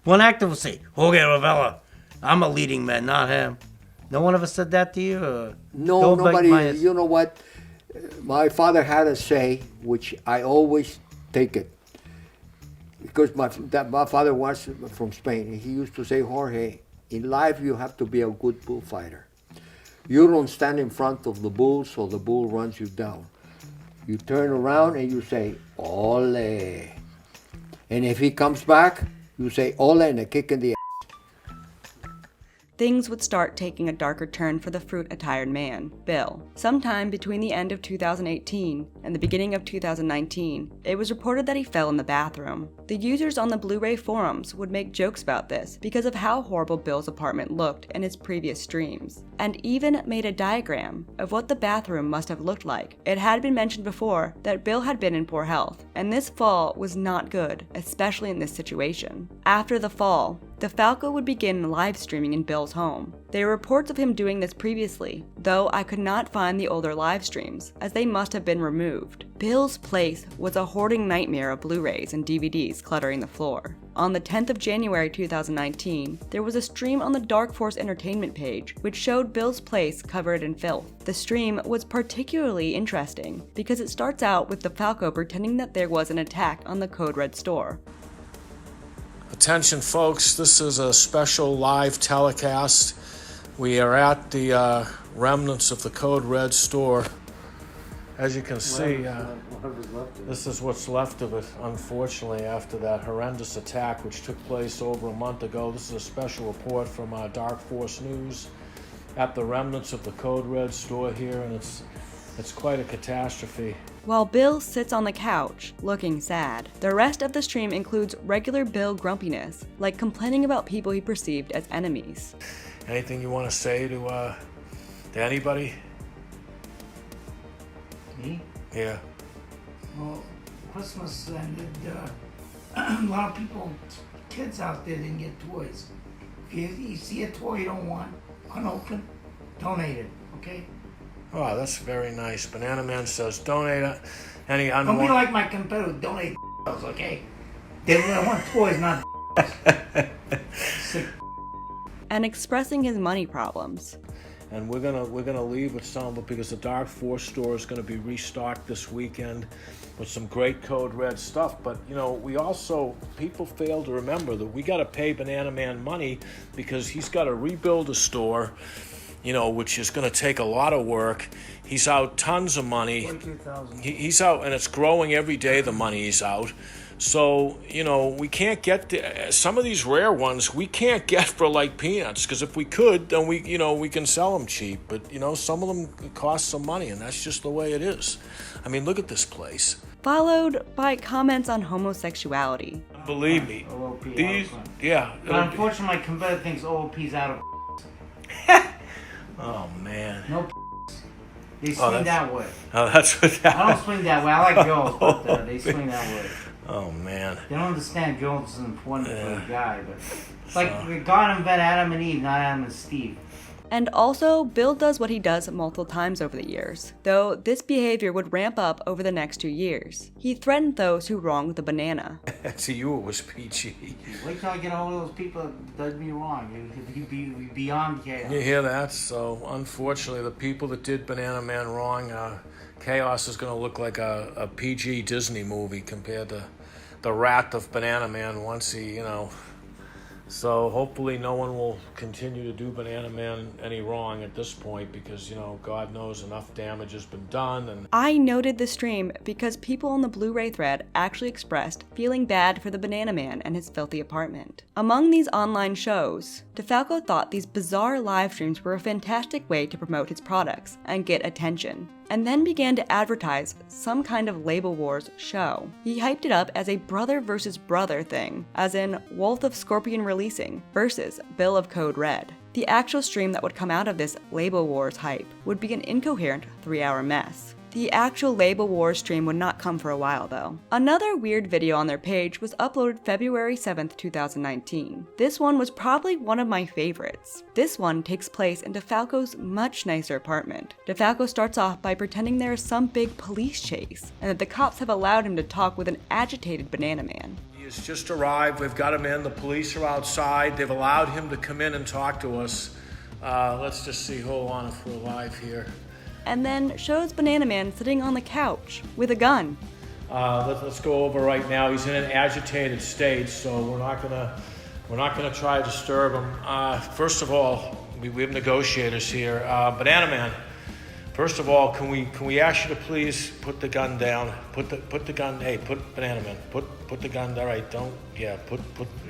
One actor will say, Jorge Rivera, I'm a leading man, not him. No one ever said that to you? Or No, nobody. You know what? My father had a say, which I always take it. Because my father was from Spain, and he used to say, Jorge, in life you have to be a good bullfighter. You don't stand in front of the bull so the bull runs you down. You turn around and you say, ole. And if he comes back, you say, ole, and a kick in the ass. Things would start taking a darker turn for the fruit-attired man, Bill. Sometime between the end of 2018 and the beginning of 2019, it was reported that he fell in the bathroom. The users on the Blu-ray forums would make jokes about this because of how horrible Bill's apartment looked in his previous streams, and even made a diagram of what the bathroom must have looked like. It had been mentioned before that Bill had been in poor health, and this fall was not good, especially in this situation. After the fall, Defalco would begin live streaming in Bill's home. There were reports of him doing this previously, though I could not find the older live streams, as they must have been removed. Bill's place was a hoarding nightmare of Blu-rays and DVDs cluttering the floor. On the 10th of January 2019, there was a stream on the Dark Force Entertainment page which showed Bill's place covered in filth. The stream was particularly interesting because it starts out with Defalco pretending that there was an attack on the Code Red store. Attention folks, this is a special live telecast. We are at the remnants of the Code Red store. As you can see, this is what's left of it, unfortunately, after that horrendous attack which took place over a month ago. This is a special report from Dark Force News at the remnants of the Code Red store here, and it's quite a catastrophe. While Bill sits on the couch, looking sad, the rest of the stream includes regular Bill grumpiness, like complaining about people he perceived as enemies. Anything you want to say to anybody? Me? Yeah. Well, Christmas ended. A lot of people, kids out there didn't get toys. If you see a toy you don't want, unopened, donate it, okay? Oh, that's very nice. Banana Man says donate any Don't be like my competitor, donate okay? They want toys, not and expressing his money problems. And we're gonna leave with some of it because the Dark Force store is gonna be restocked this weekend with some great Code Red stuff. But you know, people fail to remember that we gotta pay Banana Man money because he's gotta rebuild a store, you know, which is gonna take a lot of work. He's out tons of money. He's out, and it's growing every day, the money he's out. So, you know, we can't get some of these rare ones we can't get for like peanuts, because if we could, then we can sell them cheap. But, you know, some of them cost some money, and that's just the way it is. I mean, look at this place. Followed by comments on homosexuality. Believe me, OOP these, out of yeah. But unfortunately, my competitor thinks OOP's out of Oh, man. No They swing that way. Oh, that's what that I don't swing that way. I like girls, but they swing that way. Oh, man. They don't understand girls is important for a guy, but it's like God invented Adam and Eve, not Adam and Steve. And also, Bill does what he does multiple times over the years, though this behavior would ramp up over the next 2 years. He threatened those who wronged the banana. To you, it was PG. Wait till I get all those people that does me wrong. You'd be beyond chaos. You hear that? So, unfortunately, the people that did Banana Man wrong, Chaos is going to look like a PG Disney movie compared to the wrath of Banana Man once he, you know. So hopefully no one will continue to do Banana Man any wrong at this point because, you know, God knows enough damage has been done. And I noted the stream because people on the Blu-ray thread actually expressed feeling bad for the Banana Man and his filthy apartment. Among these online shows, Defalco thought these bizarre live streams were a fantastic way to promote his products and get attention. and then began to advertise some kind of Label Wars show. He hyped it up as a brother versus brother thing, as in Wolf of Scorpion Releasing versus Bill of Code Red. The actual stream that would come out of this Label Wars hype would be an incoherent 3-hour mess. The actual Label Wars stream would not come for a while though. Another weird video on their page was uploaded February 7th, 2019. This one was probably one of my favorites. This one takes place in Defalco's much nicer apartment. Defalco starts off by pretending there is some big police chase, and that the cops have allowed him to talk with an agitated Banana Man. He has just arrived, we've got him in, the police are outside, they've allowed him to come in and talk to us. Let's just see, hold on if we're live here. And then shows Banana Man sitting on the couch with a gun. Let's go over right now. He's in an agitated state, so we're not gonna try to disturb him. First of all, we have negotiators here. Banana Man, first of all, can we ask you to please put the gun down? Put the gun. Hey, Banana Man, put the gun. All right, put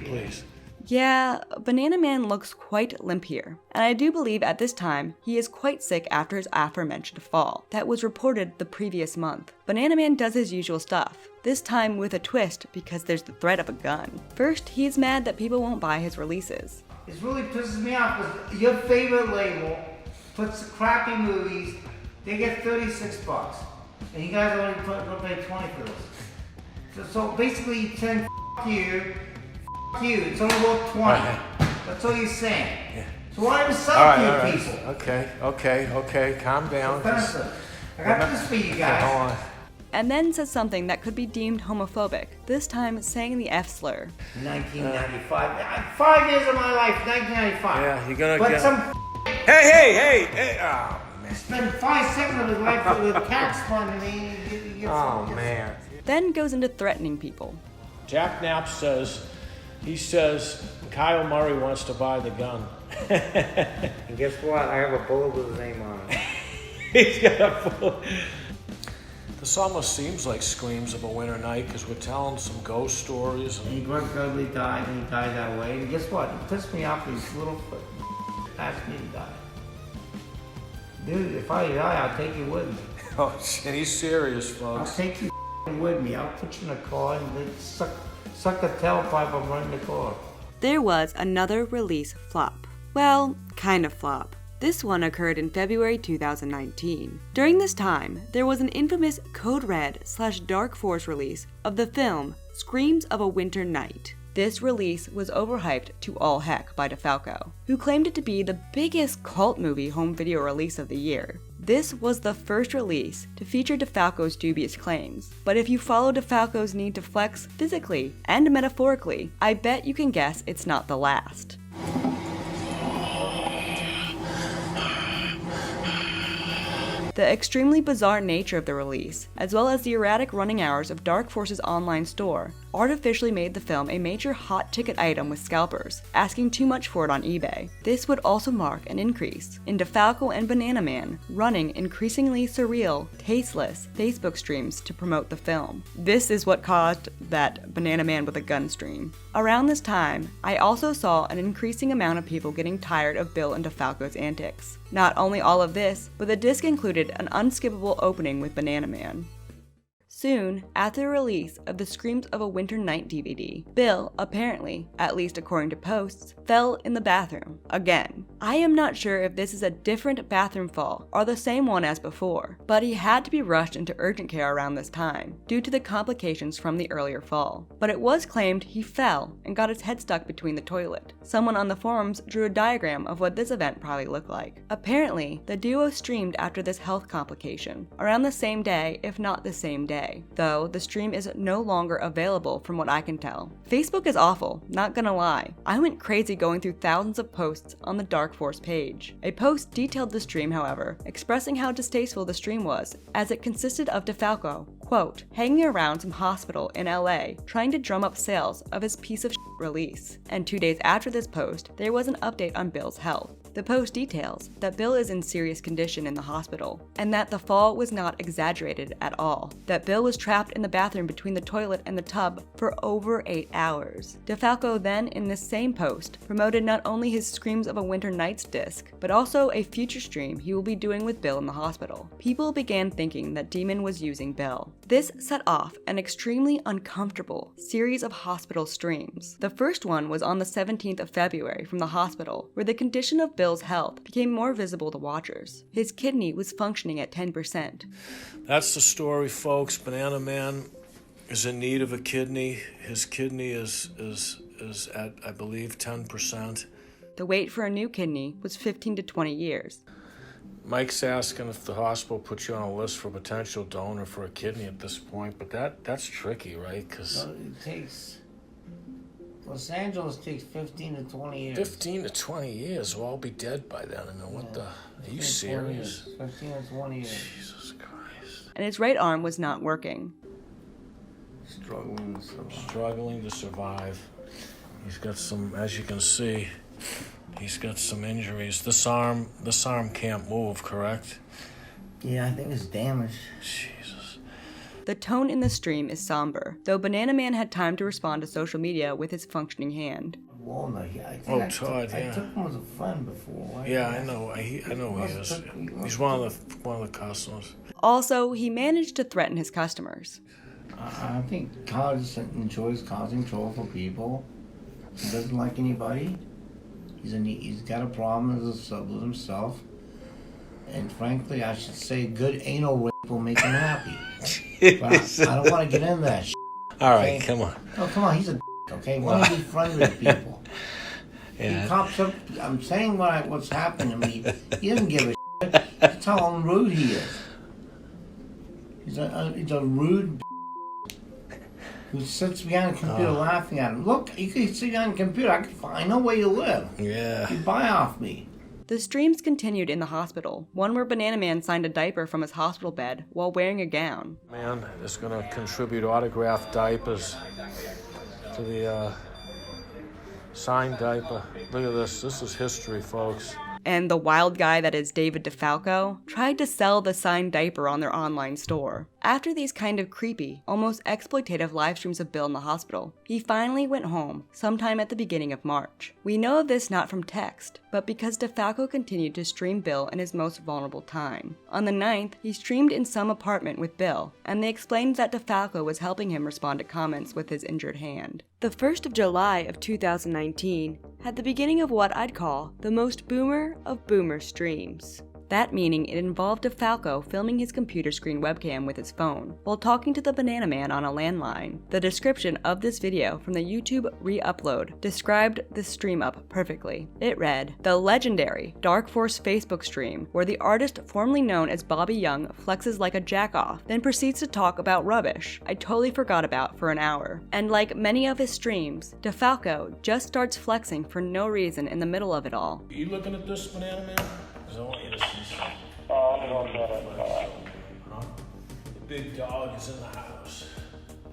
please. Yeah, Banana Man looks quite limp here, and I do believe at this time he is quite sick after his aforementioned fall that was reported the previous month. Banana Man does his usual stuff, this time with a twist because there's the threat of a gun. First, he's mad that people won't buy his releases. It really pisses me off because your favorite label puts crappy movies, they get $36, and you guys only pay 20 for those. So basically you tell you, you, it's only worth 20. Right. That's all you're saying. Yeah. So why even sell to you people? Okay, calm down. I got this for you guys. Hold on. And then says something that could be deemed homophobic, this time saying the F slur. 1995. 5 years of my life, 1995. Yeah, you're gonna but get... some Hey! Oh, man. Spend 5 seconds of his life with cat fun and he gets man. Then goes into threatening people. Jack Knapp says Kyle Murray wants to buy the gun. And guess what? I have a bullet with his name on it. He's got a bullet. This almost seems like Screams of a Winter Night because we're telling some ghost stories. And Greg Dudley died, and he died that way. And guess what? It pissed me off. These little asked me to die. Dude, if I die, I'll take you with me. Oh, shit, he's serious, folks. I'll take you with me. I'll put you in a car and then suck the tailpipe of running the car. There was another release flop. Well, kind of flop. This one occurred in February 2019. During this time, there was an infamous Code Red / Dark Force release of the film Screams of a Winter Night. This release was overhyped to all heck by Defalco, who claimed it to be the biggest cult movie home video release of the year. This was the first release to feature Defalco's dubious claims, but if you follow Defalco's need to flex physically and metaphorically, I bet you can guess it's not the last. The extremely bizarre nature of the release, as well as the erratic running hours of Dark Force's online store, artificially made the film a major hot ticket item with scalpers, asking too much for it on eBay. This would also mark an increase in Defalco and Banana Man running increasingly surreal, tasteless Facebook streams to promote the film. This is what caused that Banana Man with a gun stream. Around this time, I also saw an increasing amount of people getting tired of Bill and Defalco's antics. Not only all of this, but the disc included an unskippable opening with Banana Man. Soon after the release of the Screams of a Winter Night DVD, Bill apparently, at least according to posts, fell in the bathroom again. I am not sure if this is a different bathroom fall or the same one as before, but he had to be rushed into urgent care around this time due to the complications from the earlier fall. But it was claimed he fell and got his head stuck between the toilet. Someone on the forums drew a diagram of what this event probably looked like. Apparently, the duo streamed after this health complication around the same day, if not the same day. Though the stream is no longer available from what I can tell. Facebook is awful, not gonna lie. I went crazy going through thousands of posts on the Dark Force page. A post detailed the stream, however, expressing how distasteful the stream was, as it consisted of Defalco, quote, hanging around some hospital in LA trying to drum up sales of his piece of shit release. And 2 days after this post, there was an update on Bill's health. The post details that Bill is in serious condition in the hospital, and that the fall was not exaggerated at all, that Bill was trapped in the bathroom between the toilet and the tub for over 8 hours. Defalco then, in this same post, promoted not only his Screams of a Winter Nights disc, but also a future stream he will be doing with Bill in the hospital. People began thinking that Demon was using Bill. This set off an extremely uncomfortable series of hospital streams. The first one was on the 17th of February from the hospital, where the condition of Bill's health became more visible to watchers. His kidney was functioning at 10%. That's the story, folks. Banana Man is in need of a kidney. His kidney is at, I believe, 10%. The wait for a new kidney was 15 to 20 years. Mike's asking if the hospital puts you on a list for potential donor for a kidney at this point, but that's tricky, right? Because it takes... Los Angeles takes 15 to 20 years. 15 to 20 years? We'll all be dead by then. I mean, what the... Are you serious? 15 to 20 years. Jesus Christ. And his right arm was not working. Struggling to survive. He's got some, as you can see, he's got some injuries. This arm can't move, correct? Yeah, I think it's damaged. Jesus. The tone in the stream is somber, though Banana Man had time to respond to social media with his functioning hand. Walnut, yeah. Oh, Todd, yeah. I took him as a friend before. Yeah, I know. I know he is. He's one of the customers. Also, he managed to threaten his customers. I think Todd enjoys causing trouble for people. He doesn't like anybody. He's got a problem with himself. And frankly, I should say good anal rape will make him happy. But I don't want to get into that shit. All right, okay? come on. Oh, come on, he's a okay? Why don't you be friendly with people? Yeah. He cops up, I'm saying what's happened to me. He doesn't give a shit. That's how rude he is. He's a rude who sits behind a computer laughing at him. Look, you can sit behind a computer. I know where you live. Yeah. You buy off me. The streams continued in the hospital, one where Banana Man signed a diaper from his hospital bed while wearing a gown. Man is going to contribute autographed diapers to the signed diaper. Look at this. This is history, folks. And the wild guy that is David Defalco tried to sell the signed diaper on their online store. After these kind of creepy, almost exploitative live streams of Bill in the hospital, he finally went home sometime at the beginning of March. We know of this not from text, but because Defalco continued to stream Bill in his most vulnerable time. On the 9th, he streamed in some apartment with Bill, and they explained that Defalco was helping him respond to comments with his injured hand. The 1st of July of 2019 had the beginning of what I'd call the most boomer of boomer streams. That meaning it involved Defalco filming his computer screen webcam with his phone while talking to the Banana Man on a landline. The description of this video from the YouTube re-upload described this stream up perfectly. It read, "The legendary Dark Force Facebook stream where the artist formerly known as Bobby Young flexes like a jack-off, then proceeds to talk about rubbish I totally forgot about for an hour." And like many of his streams, Defalco just starts flexing for no reason in the middle of it all. Are you looking at this, Banana Man? I want you to see something. The big dog is in the house.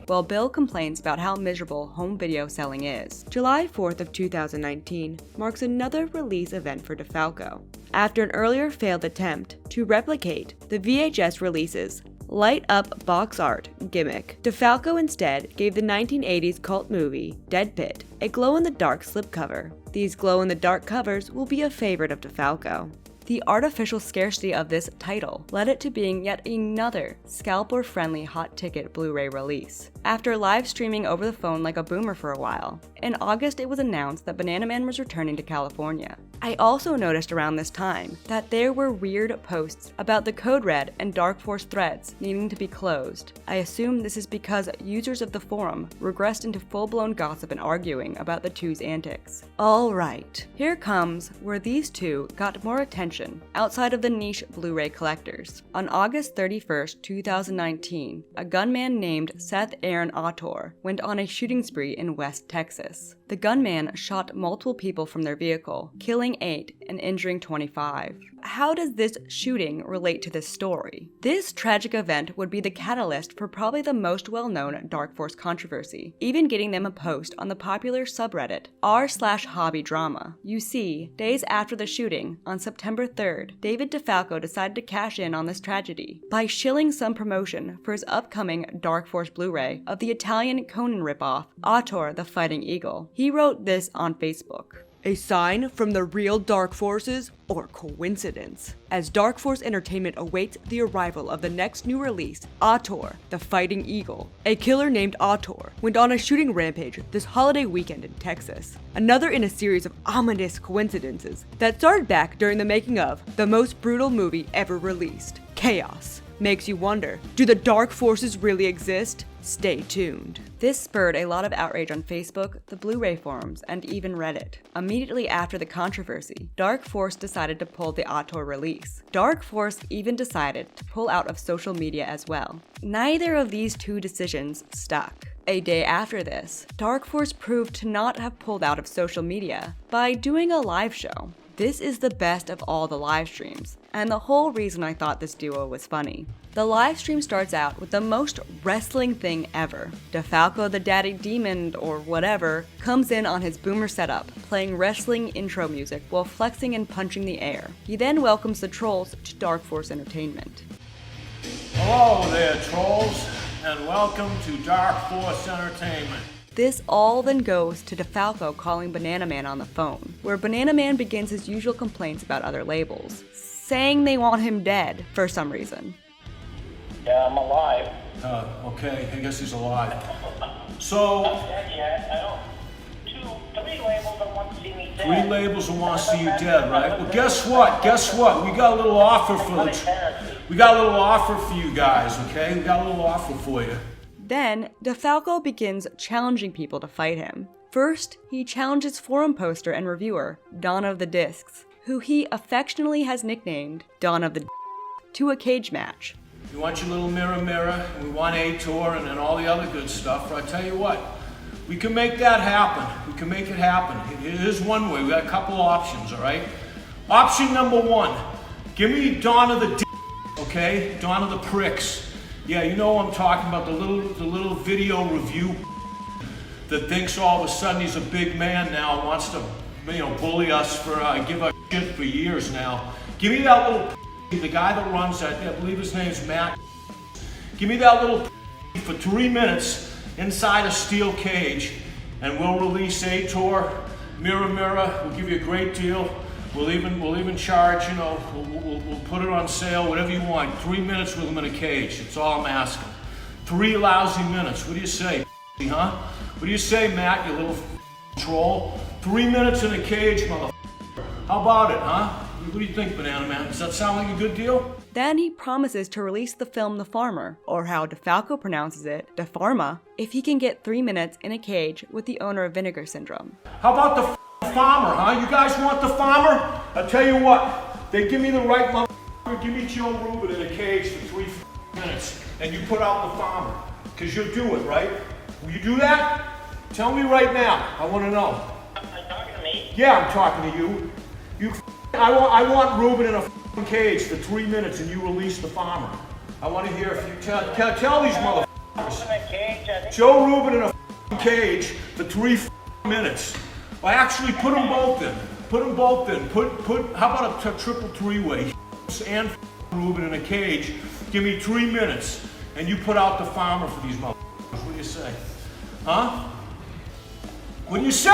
While Bill complains about how miserable home video selling is, July 4th of 2019 marks another release event for Defalco. After an earlier failed attempt to replicate the VHS releases light up box art gimmick, Defalco instead gave the 1980s cult movie Dead Pit a glow-in-the-dark slipcover. These glow-in-the-dark covers will be a favorite of Defalco. The artificial scarcity of this title led it to being yet another scalper-friendly hot ticket Blu-ray release. After live streaming over the phone like a boomer for a while, in August it was announced that Banana Man was returning to California. I also noticed around this time that there were weird posts about the Code Red and Dark Force threads needing to be closed. I assume this is because users of the forum regressed into full-blown gossip and arguing about the two's antics. Alright, here comes where these two got more attention outside of the niche Blu-ray collectors. On August 31st, 2019, a gunman named Seth Aaron Autor went on a shooting spree in West Texas. The gunman shot multiple people from their vehicle, killing 8 and injuring 25. How does this shooting relate to this story? This tragic event would be the catalyst for probably the most well-known Dark Force controversy, even getting them a post on the popular subreddit r/hobby drama. You see, days after the shooting, on September 3rd, David Defalco decided to cash in on this tragedy by shilling some promotion for his upcoming Dark Force Blu-ray of the Italian Conan ripoff, Autor the Fighting Eagle. He wrote this on Facebook. A sign from the real Dark Forces, or coincidence? As Dark Force Entertainment awaits the arrival of the next new release, Autor the Fighting Eagle, a killer named Autor went on a shooting rampage this holiday weekend in Texas. Another in a series of ominous coincidences that started back during the making of the most brutal movie ever released, Chaos. Makes you wonder, do the Dark Forces really exist? Stay tuned. This spurred a lot of outrage on Facebook, the Blu-ray forums, and even Reddit. Immediately after the controversy, Dark Force decided to pull the Autor release. Dark Force even decided to pull out of social media as well. Neither of these two decisions stuck. A day after this, Dark Force proved to not have pulled out of social media by doing a live show. This is the best of all the live streams, and the whole reason I thought this duo was funny. The live stream starts out with the most wrestling thing ever. Defalco the Daddy Demon, or whatever, comes in on his boomer setup, playing wrestling intro music while flexing and punching the air. He then welcomes the trolls to Dark Force Entertainment. Hello there, trolls, and welcome to Dark Force Entertainment. This all then goes to Defalco calling Banana Man on the phone, where Banana Man begins his usual complaints about other labels, saying they want him dead for some reason. Yeah, I'm alive. Okay, I guess he's alive. So, I'm dead yet. I don't. 3 labels that want to see me dead. 3 labels that want to see you dead, right? Well, guess what? We got a little offer for you guys, okay? We got a little offer for you. Then, Defalco begins challenging people to fight him. First, he challenges forum poster and reviewer, Dawn of the Discs, who he affectionately has nicknamed Dawn of the to a cage match. You want your little mirror, and we want Autor and all the other good stuff. I tell you what, we can make that happen. We can make it happen. It is one way. We got a couple options, all right? Option number 1, give me Dawn of the okay? Dawn of the Pricks. Yeah, you know what I'm talking about, the little video review that thinks all of a sudden he's a big man now and wants to, bully us for, give us shit for years now. Give me that little the guy that runs that, I believe his name's Matt. Give me that little for 3 minutes inside a steel cage, and we'll release Autor, Mirror, we'll give you a great deal. We'll even charge, we'll put it on sale, whatever you want. 3 minutes with him in a cage. That's all I'm asking. 3 lousy minutes. What do you say, huh? What do you say, Matt, you little troll? 3 minutes in a cage, mother. How about it, huh? What do you think, Banana Man? Does that sound like a good deal? Then he promises to release the film The Farmer, or how Defalco pronounces it, Defarma, if he can get 3 minutes in a cage with the owner of Vinegar Syndrome. How about the Farmer, huh? You guys want the Farmer? I'll tell you what, they give me the right motherfucker, give me Joe Rubin in a cage for 3 minutes, and you put out the Farmer. Because you'll do it, right? Will you do that? Tell me right now, I want to know. Are you talking to me? Yeah, I'm talking to you. I want Rubin in a cage for 3 minutes and you release the Farmer. I want to hear if you tell these motherfuckers. Joe Rubin in a cage for 3 minutes. Well, actually, put them both in. How about a triple 3-way? And Rubin in a cage. Give me 3 minutes and you put out the Farmer for these motherfuckers. What do you say? Huh? What do you say?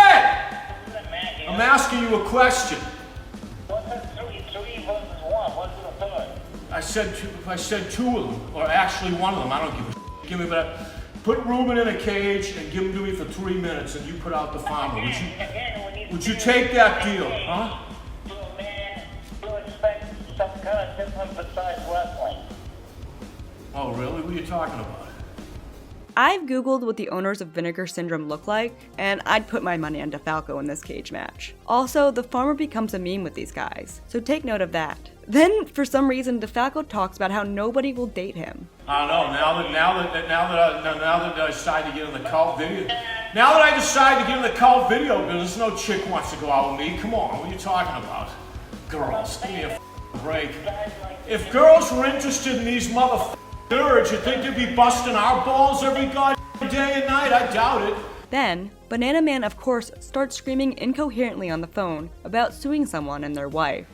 I'm asking you a question. What's that 3 versus 1? What's the third? I said 2 of them, or actually 1 of them. I don't give a shit. Give me that. Put Rubin in a cage and give him to me for 3 minutes, and you put out the Farmer. Would you take that deal, huh? You expect some kind of different besides wrestling. Oh, really? What are you talking about? I've googled what the owners of Vinegar Syndrome look like, and I'd put my money on Defalco in this cage match. Also, the Farmer becomes a meme with these guys, so take note of that. Then, for some reason, Defalco talks about how nobody will date him. I don't know. Now that I decided to get in the cult video. Now that I decided to get in the cow video business, no chick wants to go out with me. Come on, what are you talking about? Girls, give me a break. If girls were interested in these motherfucking nerds, you think they'd be busting our balls every goddamn day and night? I doubt it. Then, Banana Man, of course, starts screaming incoherently on the phone about suing someone and their wife.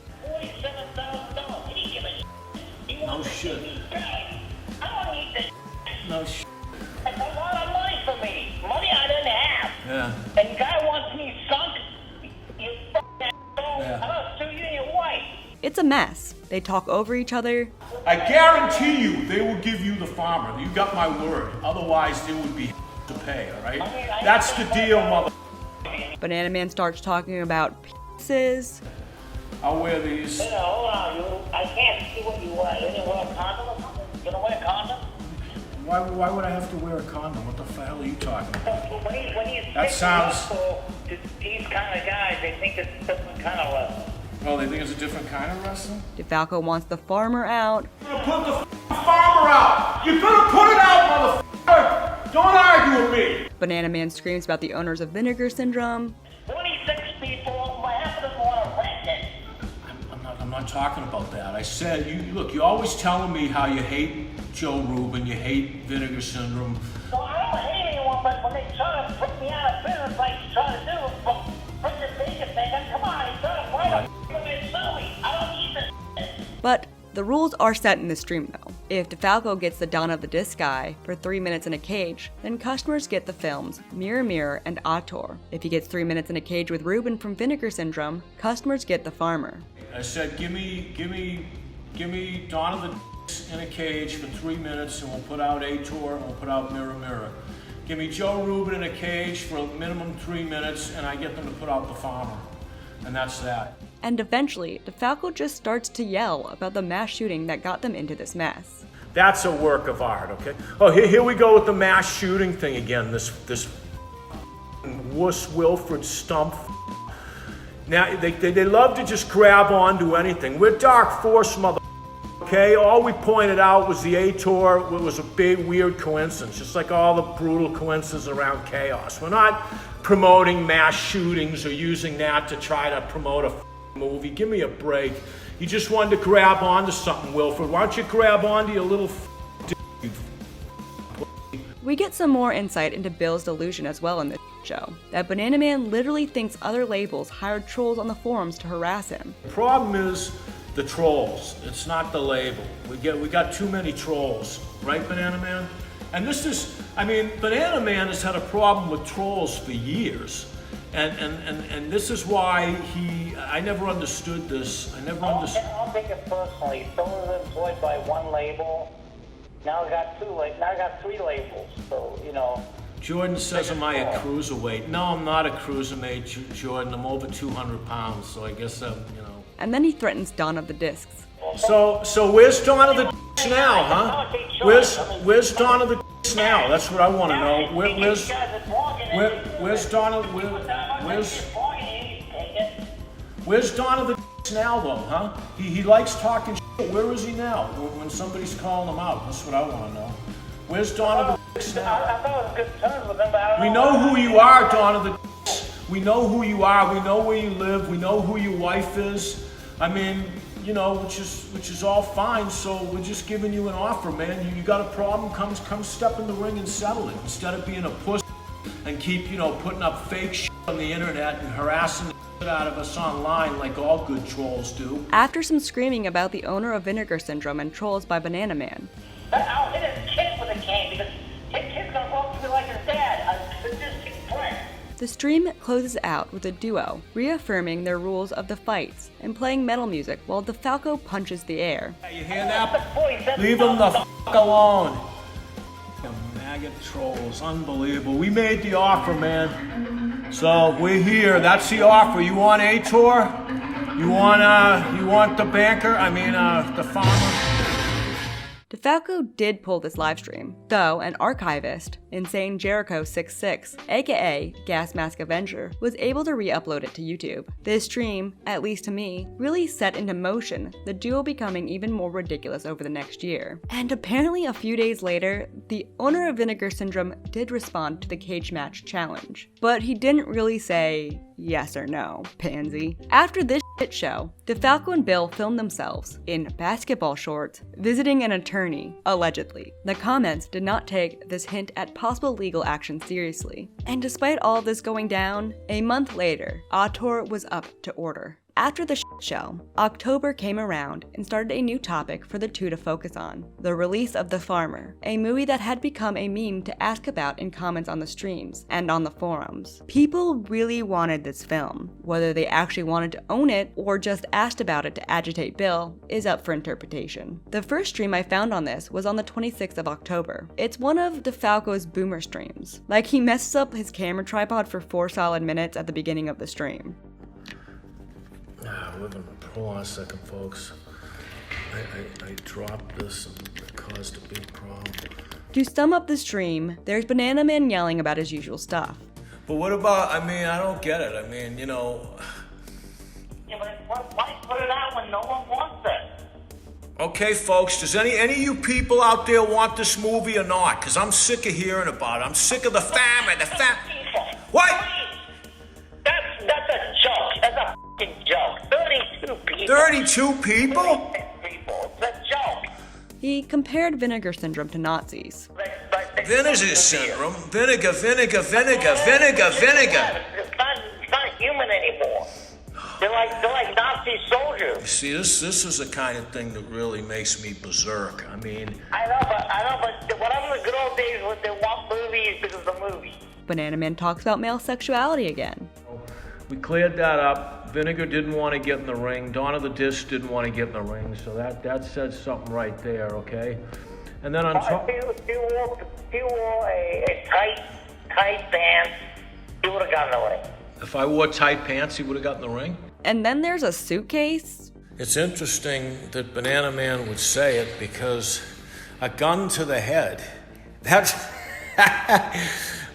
No shit. No shit. That's a lot of money for me. Money I didn't have. Yeah. And the guy wants me sunk. You f***ing asshole. Yeah. I'm gonna sue you and your wife. It's a mess. They talk over each other. I guarantee you they will give you the farmer. You got my word. Otherwise, there would be to pay, all right? That's the deal, mother. Banana Man starts talking about pieces. I'll wear these. Hold on, you. I can't see what you wear. You gonna wear a condom or something? You gonna wear a condom? Why would I have to wear a condom? What the hell are you talking about? When you That sounds... these kind of guys, they think it's a different kind of wrestling. Oh, they think it's a different kind of wrestling? Defalco wants the farmer out. You're gonna put the farmer out! You're gonna put it out, motherfucker! Don't argue with me! Banana Man screams about the owners of vinegar syndrome. 26 people, half of them want to rent it. I'm not talking about that. I said, look, you're always telling me how you hate Joe Rubin, you hate vinegar syndrome. So I don't hate anyone, but when they try to put me out of business like you try to do, bring the bacon thing, come on, you try to fight a sue me. I don't need this. But the rules are set in the stream though. If Defalco gets the Dawn of the Disc guy for 3 minutes in a cage, then customers get the films Mirror Mirror and Auteur. If he gets 3 minutes in a cage with Rubin from Vinegar Syndrome, customers get the farmer. I said, give me Dawn of the Disc in a cage for 3 minutes and we'll put out Auteur and we'll put out Mirror Mirror. Give me Joe Rubin in a cage for a minimum 3 minutes and I get them to put out the farmer. And that's that. And eventually, Defalco just starts to yell about the mass shooting that got them into this mess. That's a work of art, okay? Oh, here we go with the mass shooting thing again. This wuss Wilfred Stump. Now, they love to just grab onto anything. We're Dark Force, mother. Okay, all we pointed out was the Auteur. It was a big, weird coincidence, just like all the brutal coincidences around Chaos. We're not promoting mass shootings or using that to try to promote a movie. Give me a break. You just wanted to grab onto something, Wilfred. Why don't you grab onto your little We get some more insight into Bill's delusion as well in this show, that Banana Man literally thinks other labels hired trolls on the forums to harass him. The problem is the trolls. It's not the label. We got too many trolls, right, Banana Man? And this is, I mean, Banana Man has had a problem with trolls for years. And this is why I never understood this. I don't take it personally. Someone was employed by one label. Now I got now I got 3 labels. So, you know. Jordan says, am I a cruiserweight? No, I'm not a cruiserweight, Jordan. I'm over 200 pounds, so I guess, you know. And then he threatens Dawn of the Discs. So where's Dawn of the Discs now, huh? Where's Dawn of the Discs now? That's what I want to know. Where's Dawn of Where's Dawn of the Discs now, though, huh? He likes talking shit. Where is he now? When somebody's calling him out, that's what I want to know. Where's Dawn of the Discs now? I thought it was good terms with him, but I don't know. We know who you are, Dawn of the Discs. We know who you are. We know where you live. We know who your wife is. I mean, you know, which is all fine. So we're just giving you an offer, man. You got a problem? Come step in the ring and settle it. Instead of being a puss and keep, you know, putting up fake shit on the internet and harassing the shit out of us online like all good trolls do. After some screaming about the owner of Vinegar Syndrome and trolls by Banana Man. I'll hit his kid with a cane because his kid's gonna go up to me like his dad. A sadistic prick. The stream closes out with a duo, reaffirming their rules of the fights and playing metal music while Defalco punches the air. You hear that? Leave them the f*** alone. Maggot trolls, unbelievable. We made the offer, man. So we're here. That's the offer. You want Auteur? You want the banker? I mean, the farmer? Defalco did pull this livestream, though an archivist, Insane Jericho 66, aka Gasmask Avenger, was able to re-upload it to YouTube. This stream, at least to me, really set into motion the duo becoming even more ridiculous over the next year. And apparently a few days later, the owner of Vinegar Syndrome did respond to the cage match challenge. But he didn't really say yes or no, pansy. After this shit show, Defalco and Bill filmed themselves in basketball shorts visiting an attorney, allegedly. The comments did not take this hint at possible legal action seriously. And despite all of this going down, a month later, Auteur was up to order. After the shit show, October came around and started a new topic for the two to focus on: the release of The Farmer, a movie that had become a meme to ask about in comments on the streams and on the forums. People really wanted this film. Whether they actually wanted to own it or just asked about it to agitate Bill is up for interpretation. The first stream I found on this was on the 26th of October. It's one of Defalco's boomer streams. Like, he messes up his camera tripod for 4 solid minutes at the beginning of the stream. Hold on a second, folks. I dropped this and it caused a big problem. To sum up the stream, there's Banana Man yelling about his usual stuff. But what about, I don't get it. Yeah, but why put it out when no one wants it? Okay, folks, does any of you people out there want this movie or not? Because I'm sick of hearing about it. I'm sick of the famine, What? That's a joke. That's a f***ing joke. 32 people. 32 people? 36 people. It's a joke. He compared Vinegar Syndrome to Nazis. Vinegar Syndrome? Vinegar. It's not human anymore. They're like Nazi soldiers. See, this is the kind of thing that really makes me berserk. I know, but whatever the good old days when they want movies because of the movie. Banana Man talks about male sexuality again. We cleared that up. Vinegar didn't want to get in the ring. Donna the Disc didn't want to get in the ring. So that said something right there, okay? And then on top... If you wore a tight pants, he would have gotten in the ring. If I wore tight pants, he would have gotten in the ring? And then there's a suitcase. It's interesting that Banana Man would say it because a gun to the head, that's...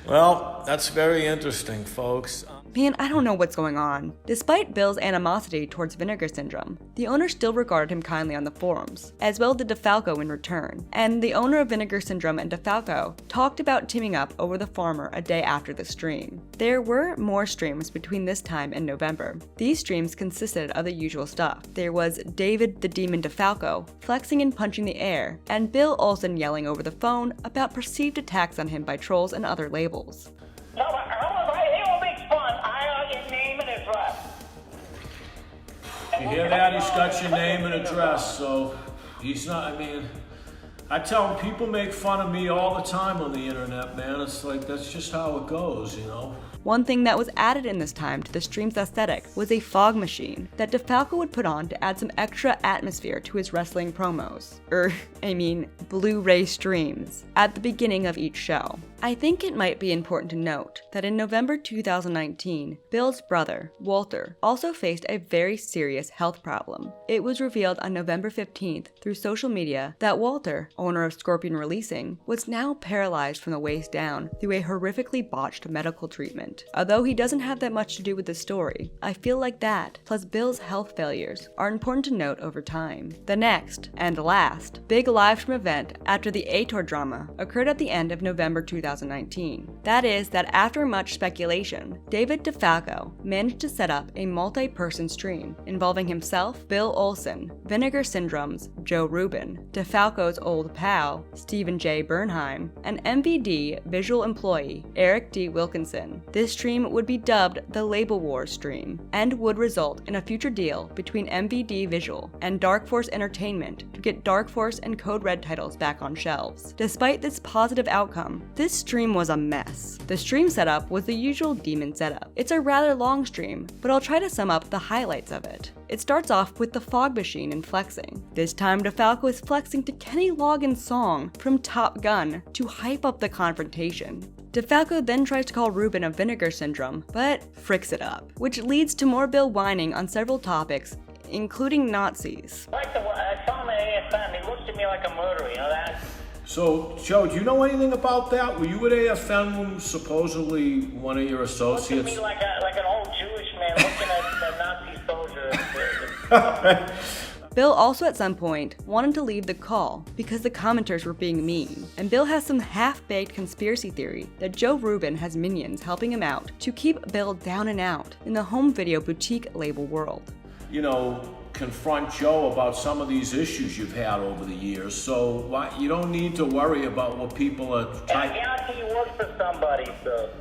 Well, that's very interesting, folks. Man, I don't know what's going on. Despite Bill's animosity towards Vinegar Syndrome, the owner still regarded him kindly on the forums, as well did Defalco in return. And the owner of Vinegar Syndrome and Defalco talked about teaming up over The Farmer a day after the stream. There were more streams between this time and November. These streams consisted of the usual stuff. There was David the Demon Defalco flexing and punching the air, and Bill Olsen yelling over the phone about perceived attacks on him by trolls and other labels. No, but he will make fun. I know your name and address. You hear that? He's got your name and address, so he's not, I tell him people make fun of me all the time on the internet, man. It's like, that's just how it goes, you know? One thing that was added in this time to the stream's aesthetic was a fog machine that Defalco would put on to add some extra atmosphere to his wrestling promos, Blu-ray streams, at the beginning of each show. I think it might be important to note that in November 2019, Bill's brother, Walter, also faced a very serious health problem. It was revealed on November 15th through social media that Walter, owner of Scorpion Releasing, was now paralyzed from the waist down through a horrifically botched medical treatment. Although he doesn't have that much to do with the story, I feel like that, plus Bill's health failures, are important to note over time. The next, and last, big livestream event after the Auteur drama occurred at the end of November 2019. That is that after much speculation, David Defalco managed to set up a multi-person stream involving himself, Bill Olsen, Vinegar Syndrome's Joe Rubin, Defalco's old pal, Stephen J. Bernheim, and MVD visual employee Eric D. Wilkinson. This stream would be dubbed the Label Wars stream and would result in a future deal between MVD Visual and Dark Force Entertainment to get Dark Force and Code Red titles back on shelves. Despite this positive outcome, this stream was a mess. The stream setup was the usual demon setup. It's a rather long stream, but I'll try to sum up the highlights of it. It starts off with the fog machine and flexing. This time Defalco is flexing to Kenny Loggins' song from Top Gun to hype up the confrontation. Defalco then tries to call Rubin a Vinegar Syndrome, but fricks it up, which leads to more Bill whining on several topics, including Nazis. I saw him at AFM. He looks at me like a murderer, you know that? So, Joe, do you know anything about that? Were you at AFN when supposedly one of your Look associates? at me like an old Jewish man looking at a Nazi soldier. Bill also at some point wanted to leave the call because the commenters were being mean, and Bill has some half-baked conspiracy theory that Joe Rubin has minions helping him out to keep Bill down and out in the home video boutique label world. You know, confront Joe about some of these issues you've had over the years, so you don't need to worry about what people are I guarantee you work for somebody, so.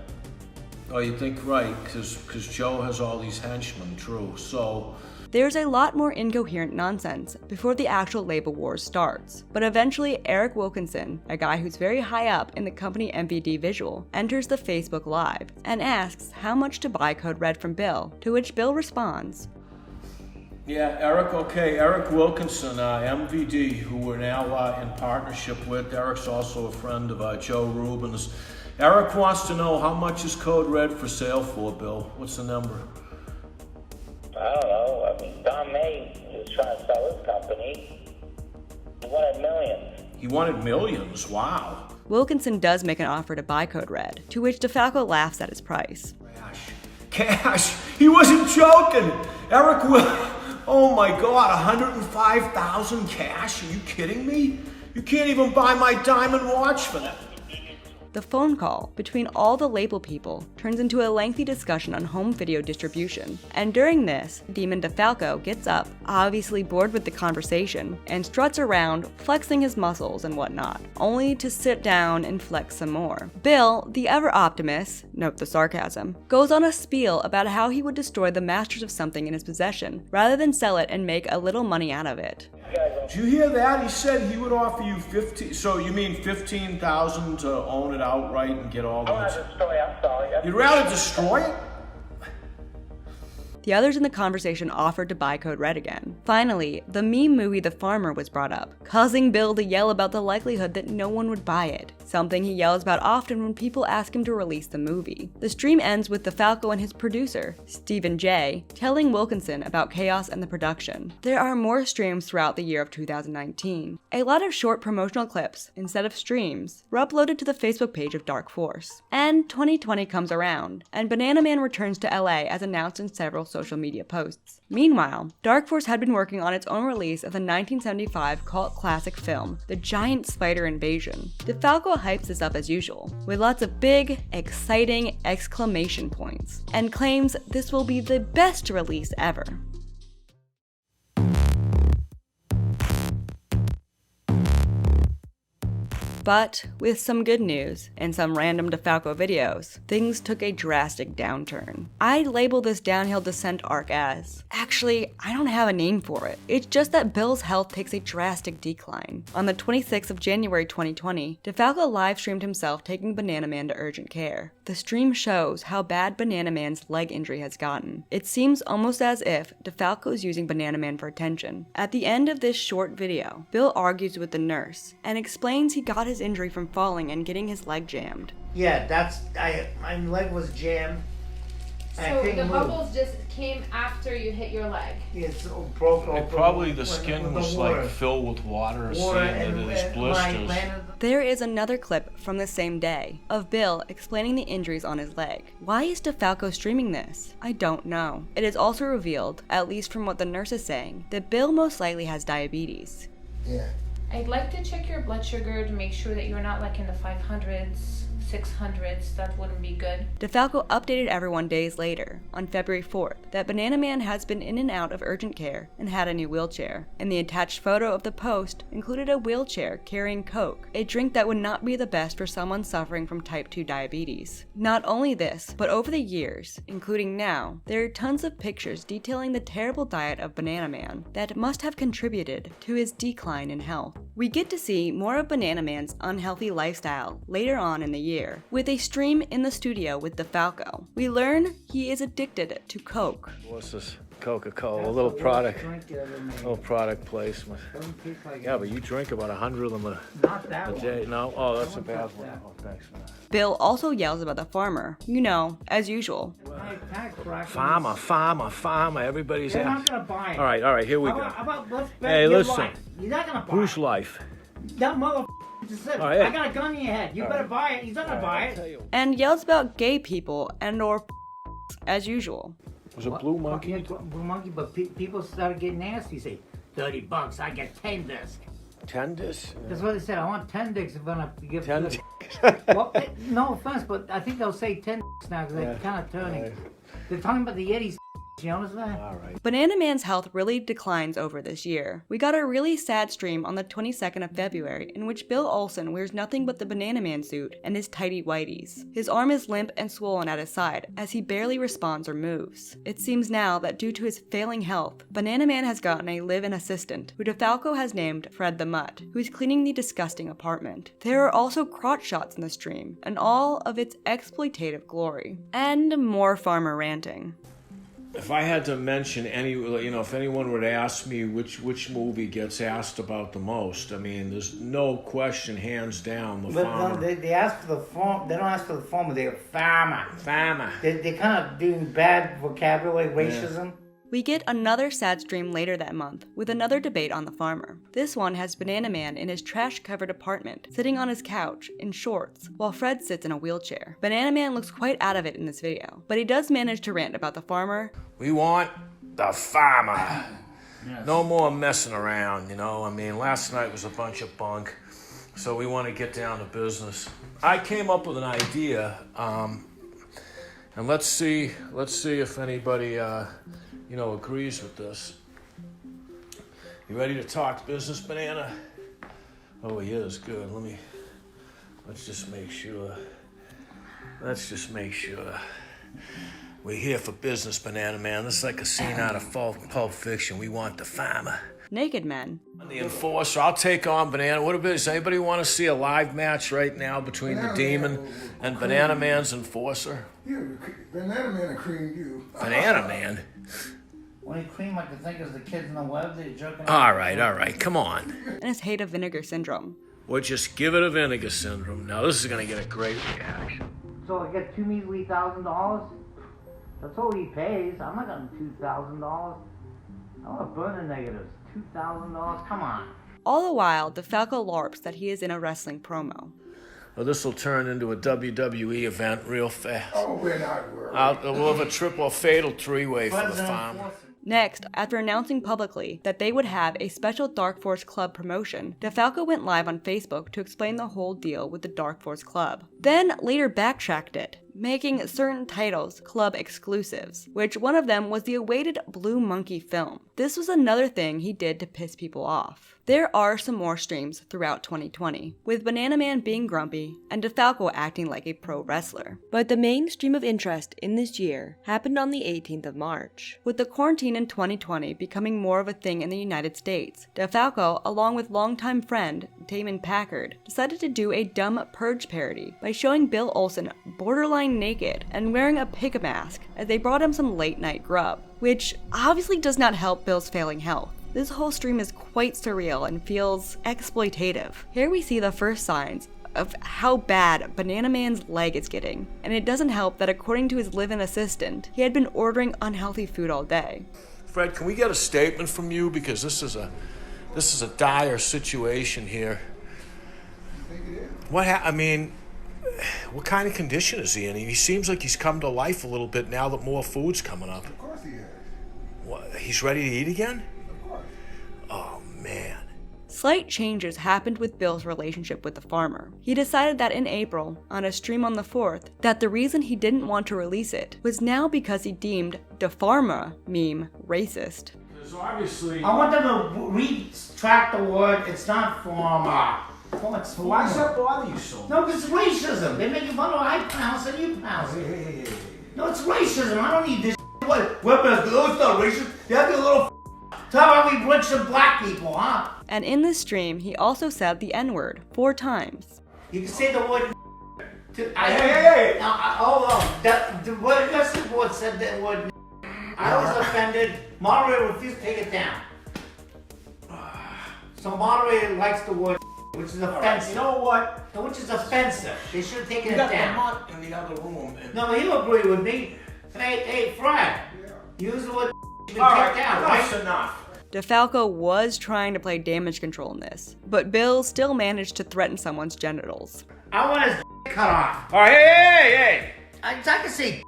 Oh, you think right, because Joe has all these henchmen, true, so... There's a lot more incoherent nonsense before the actual label wars starts, but eventually Eric Wilkinson, a guy who's very high up in the company MVD Visual, enters the Facebook Live and asks how much to buy Code Red from Bill, to which Bill responds, Yeah, Eric Wilkinson, MVD, who we're now in partnership with. Eric's also a friend of Joe Rubin's. Eric wants to know how much is Code Red for sale for, Bill? What's the number? I don't know. I mean, Don May was trying to sell his company. He wanted millions. He wanted millions, wow. Wilkinson does make an offer to buy Code Red, to which Defalco laughs at his price. Cash! He wasn't joking! Eric oh my God, 105,000 cash? Are you kidding me? You can't even buy my diamond watch for that. The phone call between all the label people turns into a lengthy discussion on home video distribution, and during this, Demon Defalco gets up, obviously bored with the conversation, and struts around, flexing his muscles and whatnot, only to sit down and flex some more. Bill, the ever-optimist, note the sarcasm, goes on a spiel about how he would destroy the masters of something in his possession, rather than sell it and make a little money out of it. Did you hear that? He said he would offer you 15. So you mean 15,000 to own it outright and get all the? I want to destroy it, I'm sorry. You'd rather destroy it? The others in the conversation offered to buy Code Red again. Finally, the meme movie The Farmer was brought up, causing Bill to yell about the likelihood that no one would buy it, something he yells about often when people ask him to release the movie. The stream ends with Defalco and his producer, Stephen J., telling Wilkinson about chaos and the production. There are more streams throughout the year of 2019. A lot of short promotional clips, instead of streams, were uploaded to the Facebook page of Dark Force. And 2020 comes around, and Banana Man returns to LA as announced in several social media posts. Meanwhile, Dark Force had been working on its own release of the 1975 cult classic film, The Giant Spider Invasion. Defalco hypes this up as usual, with lots of big, exciting exclamation points, and claims this will be the best release ever. But with some good news and some random Defalco videos, things took a drastic downturn. I'd label this downhill descent arc as, actually, I don't have a name for it. It's just that Bill's health takes a drastic decline. On the 26th of January 2020, Defalco live streamed himself taking Banana Man to urgent care. The stream shows how bad Banana Man's leg injury has gotten. It seems almost as if Defalco is using Banana Man for attention. At the end of this short video, Bill argues with the nurse and explains he got his injury from falling and getting his leg jammed. Yeah, my leg was jammed. So the bubbles just came after you hit your leg? It's broke open. Probably the skin was like filled with water, seeing that these blisters. There is another clip from the same day of Bill explaining the injuries on his leg. Why is Defalco streaming this? I don't know. It is also revealed, at least from what the nurse is saying, that Bill most likely has diabetes. Yeah. I'd like to check your blood sugar to make sure that you're not like in the 500s, 600s. That wouldn't be good. Defalco updated everyone days later, on February 4th, that Banana Man has been in and out of urgent care and had a new wheelchair. And the attached photo of the post included a wheelchair carrying Coke, a drink that would not be the best for someone suffering from type 2 diabetes. Not only this, but over the years, including now, there are tons of pictures detailing the terrible diet of Banana Man that must have contributed to his decline in health. We get to see more of Banana Man's unhealthy lifestyle later on in the year, with a stream in the studio with Defalco. We learn he is addicted to Coke. What's this? Coca-Cola, a little product placement. Yeah, but you drink about 100 of them a day. No? Oh, that's a bad one. Oh, thanks, man. Bill also yells about the farmer, as usual. Farmer, everybody's They're out. not gonna buy it. All right, here we go. How about let's bet Hey, your listen, life. He's not gonna buy Whose it. life? That mother just said, All right. I got a gun in your head. You better buy it. He's not gonna buy it. And yells about gay people and or as usual. Was it Blue Monkey? Yeah, Blue Monkey, but people started getting nasty. Say, $30, I get 10 discs. 10 discs? That's what they said. I want 10 discs if I'm gonna give 10 discs. Well, no offense, but I think they'll say 10 discs now because they're kind of turning. Right. They're talking about the Yetis. You notice that? All right. Banana Man's health really declines over this year. We got a really sad stream on the 22nd of February in which Bill Olsen wears nothing but the Banana Man suit and his tighty whities. His arm is limp and swollen at his side as he barely responds or moves. It seems now that due to his failing health, Banana Man has gotten a live-in assistant who Defalco has named Fred the Mutt, who is cleaning the disgusting apartment. There are also crotch shots in the stream and all of its exploitative glory. And more farmer ranting. If I had to mention any, if anyone would ask me which movie gets asked about the most, I mean, there's no question, hands down, The Farmer. They ask for the form. They don't ask for the farmer. They're farmer. Farmer. They're kind of doing bad vocabulary, racism. We get another sad stream later that month, with another debate on the farmer. This one has Banana Man in his trash-covered apartment, sitting on his couch, in shorts, while Fred sits in a wheelchair. Banana Man looks quite out of it in this video, but he does manage to rant about the farmer. We want the farmer. Yes. No more messing around, I mean, last night was a bunch of bunk, so we want to get down to business. I came up with an idea, and let's see if anybody, agrees with this. You ready to talk business, Banana? Oh, he is. Good. Let's just make sure. We're here for business, Banana Man. This is like a scene out of Pulp Fiction. We want the farmer. Naked men. The enforcer. I'll take on Banana. What about, does anybody want to see a live match right now between the Demon and Banana Man's enforcer? Yeah, Banana Man will cream you. Banana Man? When you cream, I can think of the kids in the web that you're joking All right, come on. And his hate of vinegar syndrome. Or just give it a vinegar syndrome. Now, this is going to get a great reaction. So I get $2 measly $1,000? That's all he pays. I'm not getting $2,000. I want to burn the negatives. $2,000? Come on. All the while, Defalco larps that he is in a wrestling promo. Well, this will turn into a WWE event real fast. Oh, we're not worried. We'll have a triple fatal three-way for the farmer. Next, after announcing publicly that they would have a special Dark Force Club promotion, Defalco went live on Facebook to explain the whole deal with the Dark Force Club. Then later backtracked it, making certain titles club exclusives, which one of them was the awaited Blue Monkey film. This was another thing he did to piss people off. There are some more streams throughout 2020, with Banana Man being grumpy and Defalco acting like a pro wrestler. But the main stream of interest in this year happened on the 18th of March. With the quarantine in 2020 becoming more of a thing in the United States, Defalco, along with longtime friend Damon Packard, decided to do a dumb Purge parody by showing Bill Olsen borderline naked and wearing a pig mask as they brought him some late night grub, which obviously does not help Bill's failing health. This whole stream is quite surreal and feels exploitative. Here we see the first signs of how bad Banana Man's leg is getting, and it doesn't help that according to his live-in assistant, he had been ordering unhealthy food all day. Fred, can we get a statement from you, because this is a dire situation here. What kind of condition is he in? He seems like he's come to life a little bit now that more food's coming up. Of course he is. What, he's ready to eat again? Oh, man. Slight changes happened with Bill's relationship with the farmer. He decided that in April, on a stream on the 4th, that the reason he didn't want to release it was now because he deemed the farmer meme racist. Because obviously... I want them to retract the word, it's not farmer. Why does that bother you so much? No, because it's racism. They make fun of I pronounce it, you pronounce it. Hey. No, it's racism. I don't need this. What? It's not racist. You have to be a little Tell me rich and black people, huh? And in this stream, he also said the N-word 4 times. You can say the word Hey! Hold on. The message board said that word I was offended. Moderator refused to take it down. So moderator likes the word which is offensive. Right, you know what? Which is offensive. They should have taken You it got down. the mutt in the other room. No, but he'll agree with me. Hey, Fred. Use the word All right, down, enough's right? enough. Defalco was trying to play damage control in this, but Bill still managed to threaten someone's genitals. I want his cut off. All right, hey! I can say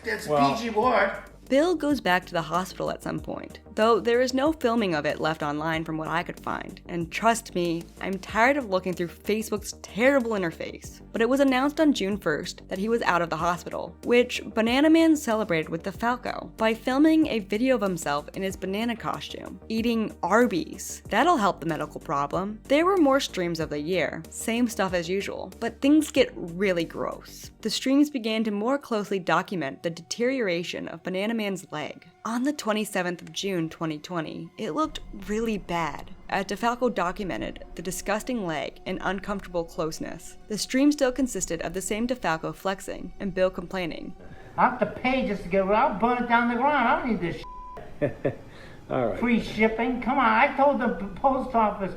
that's a Well- PG word. Bill goes back to the hospital at some point, though there is no filming of it left online from what I could find. And trust me, I'm tired of looking through Facebook's terrible interface. But it was announced on June 1st that he was out of the hospital, which Banana Man celebrated with Defalco by filming a video of himself in his banana costume, eating Arby's. That'll help the medical problem. There were more streams of the year, same stuff as usual, but things get really gross. The streams began to more closely document the deterioration of Banana Man's leg. On the 27th of June 2020, it looked really bad, as Defalco documented the disgusting leg and uncomfortable closeness. The stream still consisted of the same Defalco flexing and Bill complaining. I have to pay just to get rid. I'll burn it down the ground. I don't need this All right. free shipping. Come on, I told the post office,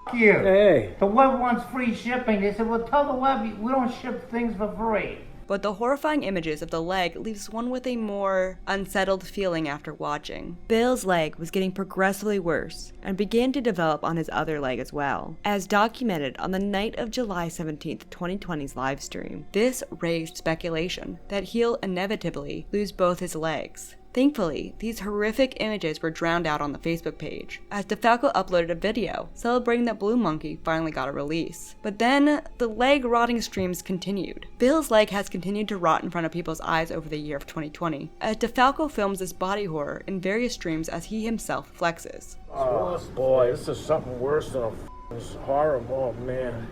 f you. Hey. The web wants free shipping. They said, well, tell the web we don't ship things for free. But the horrifying images of the leg leaves one with a more unsettled feeling after watching. Bill's leg was getting progressively worse and began to develop on his other leg as well, as documented on the night of July 17th, 2020's livestream. This raised speculation that he'll inevitably lose both his legs. Thankfully, these horrific images were drowned out on the Facebook page, as Defalco uploaded a video celebrating that Blue Monkey finally got a release. But then, the leg rotting streams continued. Bill's leg has continued to rot in front of people's eyes over the year of 2020, as Defalco films this body horror in various streams as he himself flexes. Oh boy, this is something worse than a horror. Oh man.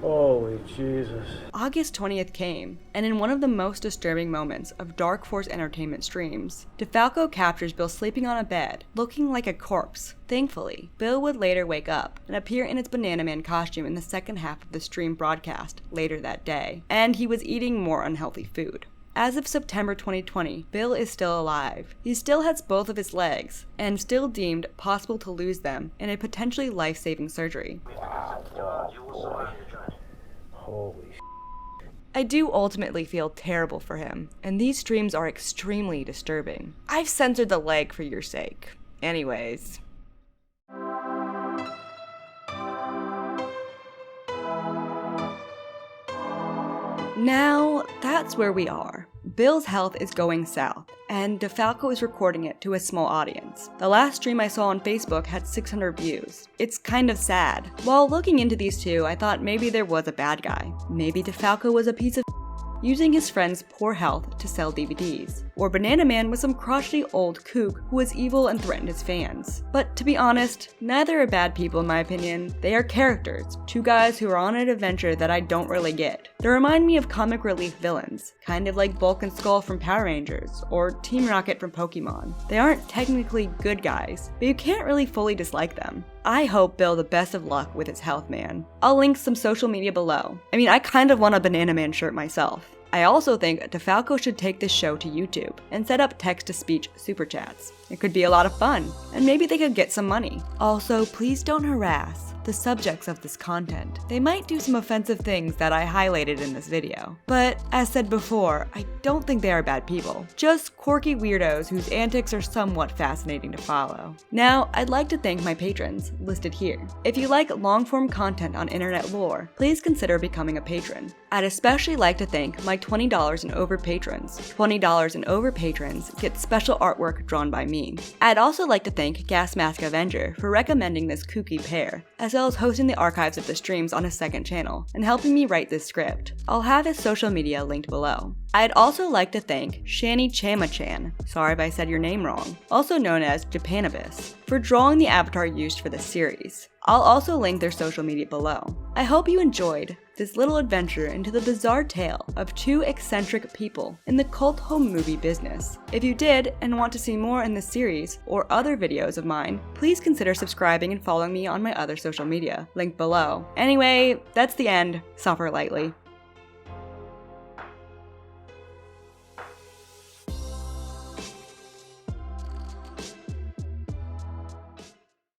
Holy Jesus. August 20th came, and in one of the most disturbing moments of Dark Force Entertainment streams, Defalco captures Bill sleeping on a bed, looking like a corpse. Thankfully, Bill would later wake up and appear in his Banana Man costume in the second half of the stream broadcast later that day, and he was eating more unhealthy food. As of September 2020, Bill is still alive. He still has both of his legs, and still deemed possible to lose them in a potentially life-saving surgery. Wow, boy. Holy I do ultimately feel terrible for him, and these streams are extremely disturbing. I've censored the leg for your sake. Anyways. Now, that's where we are. Bill's health is going south, and Defalco is recording it to a small audience. The last stream I saw on Facebook had 600 views. It's kind of sad. While looking into these two, I thought maybe there was a bad guy. Maybe Defalco was a piece of using his friend's poor health to sell DVDs. Or Banana Man was some crotchety old kook who was evil and threatened his fans. But to be honest, neither are bad people in my opinion. They are characters, two guys who are on an adventure that I don't really get. They remind me of comic relief villains, kind of like Bulk and Skull from Power Rangers, or Team Rocket from Pokemon. They aren't technically good guys, but you can't really fully dislike them. I hope Bill the best of luck with his health, man. I'll link some social media below. I mean, I kind of want a Banana Man shirt myself. I also think Defalco should take this show to YouTube and set up text-to-speech super chats. It could be a lot of fun, and maybe they could get some money. Also, please don't harass the subjects of this content. They might do some offensive things that I highlighted in this video. But, as said before, I don't think they are bad people. Just quirky weirdos whose antics are somewhat fascinating to follow. Now, I'd like to thank my patrons, listed here. If you like long-form content on internet lore, please consider becoming a patron. I'd especially like to thank my $20 and over patrons. $20 and over patrons get special artwork drawn by me. I'd also like to thank Gasmask Avenger for recommending this kooky pair, as well as hosting the archives of the streams on his second channel and helping me write this script. I'll have his social media linked below. I'd also like to thank Shani Chama-chan, sorry if I said your name wrong, also known as Japanibus, for drawing the avatar used for this series. I'll also link their social media below. I hope you enjoyed this little adventure into the bizarre tale of two eccentric people in the cult home movie business. If you did and want to see more in this series or other videos of mine, please consider subscribing and following me on my other social media, linked below. Anyway, that's the end. Suffer lightly.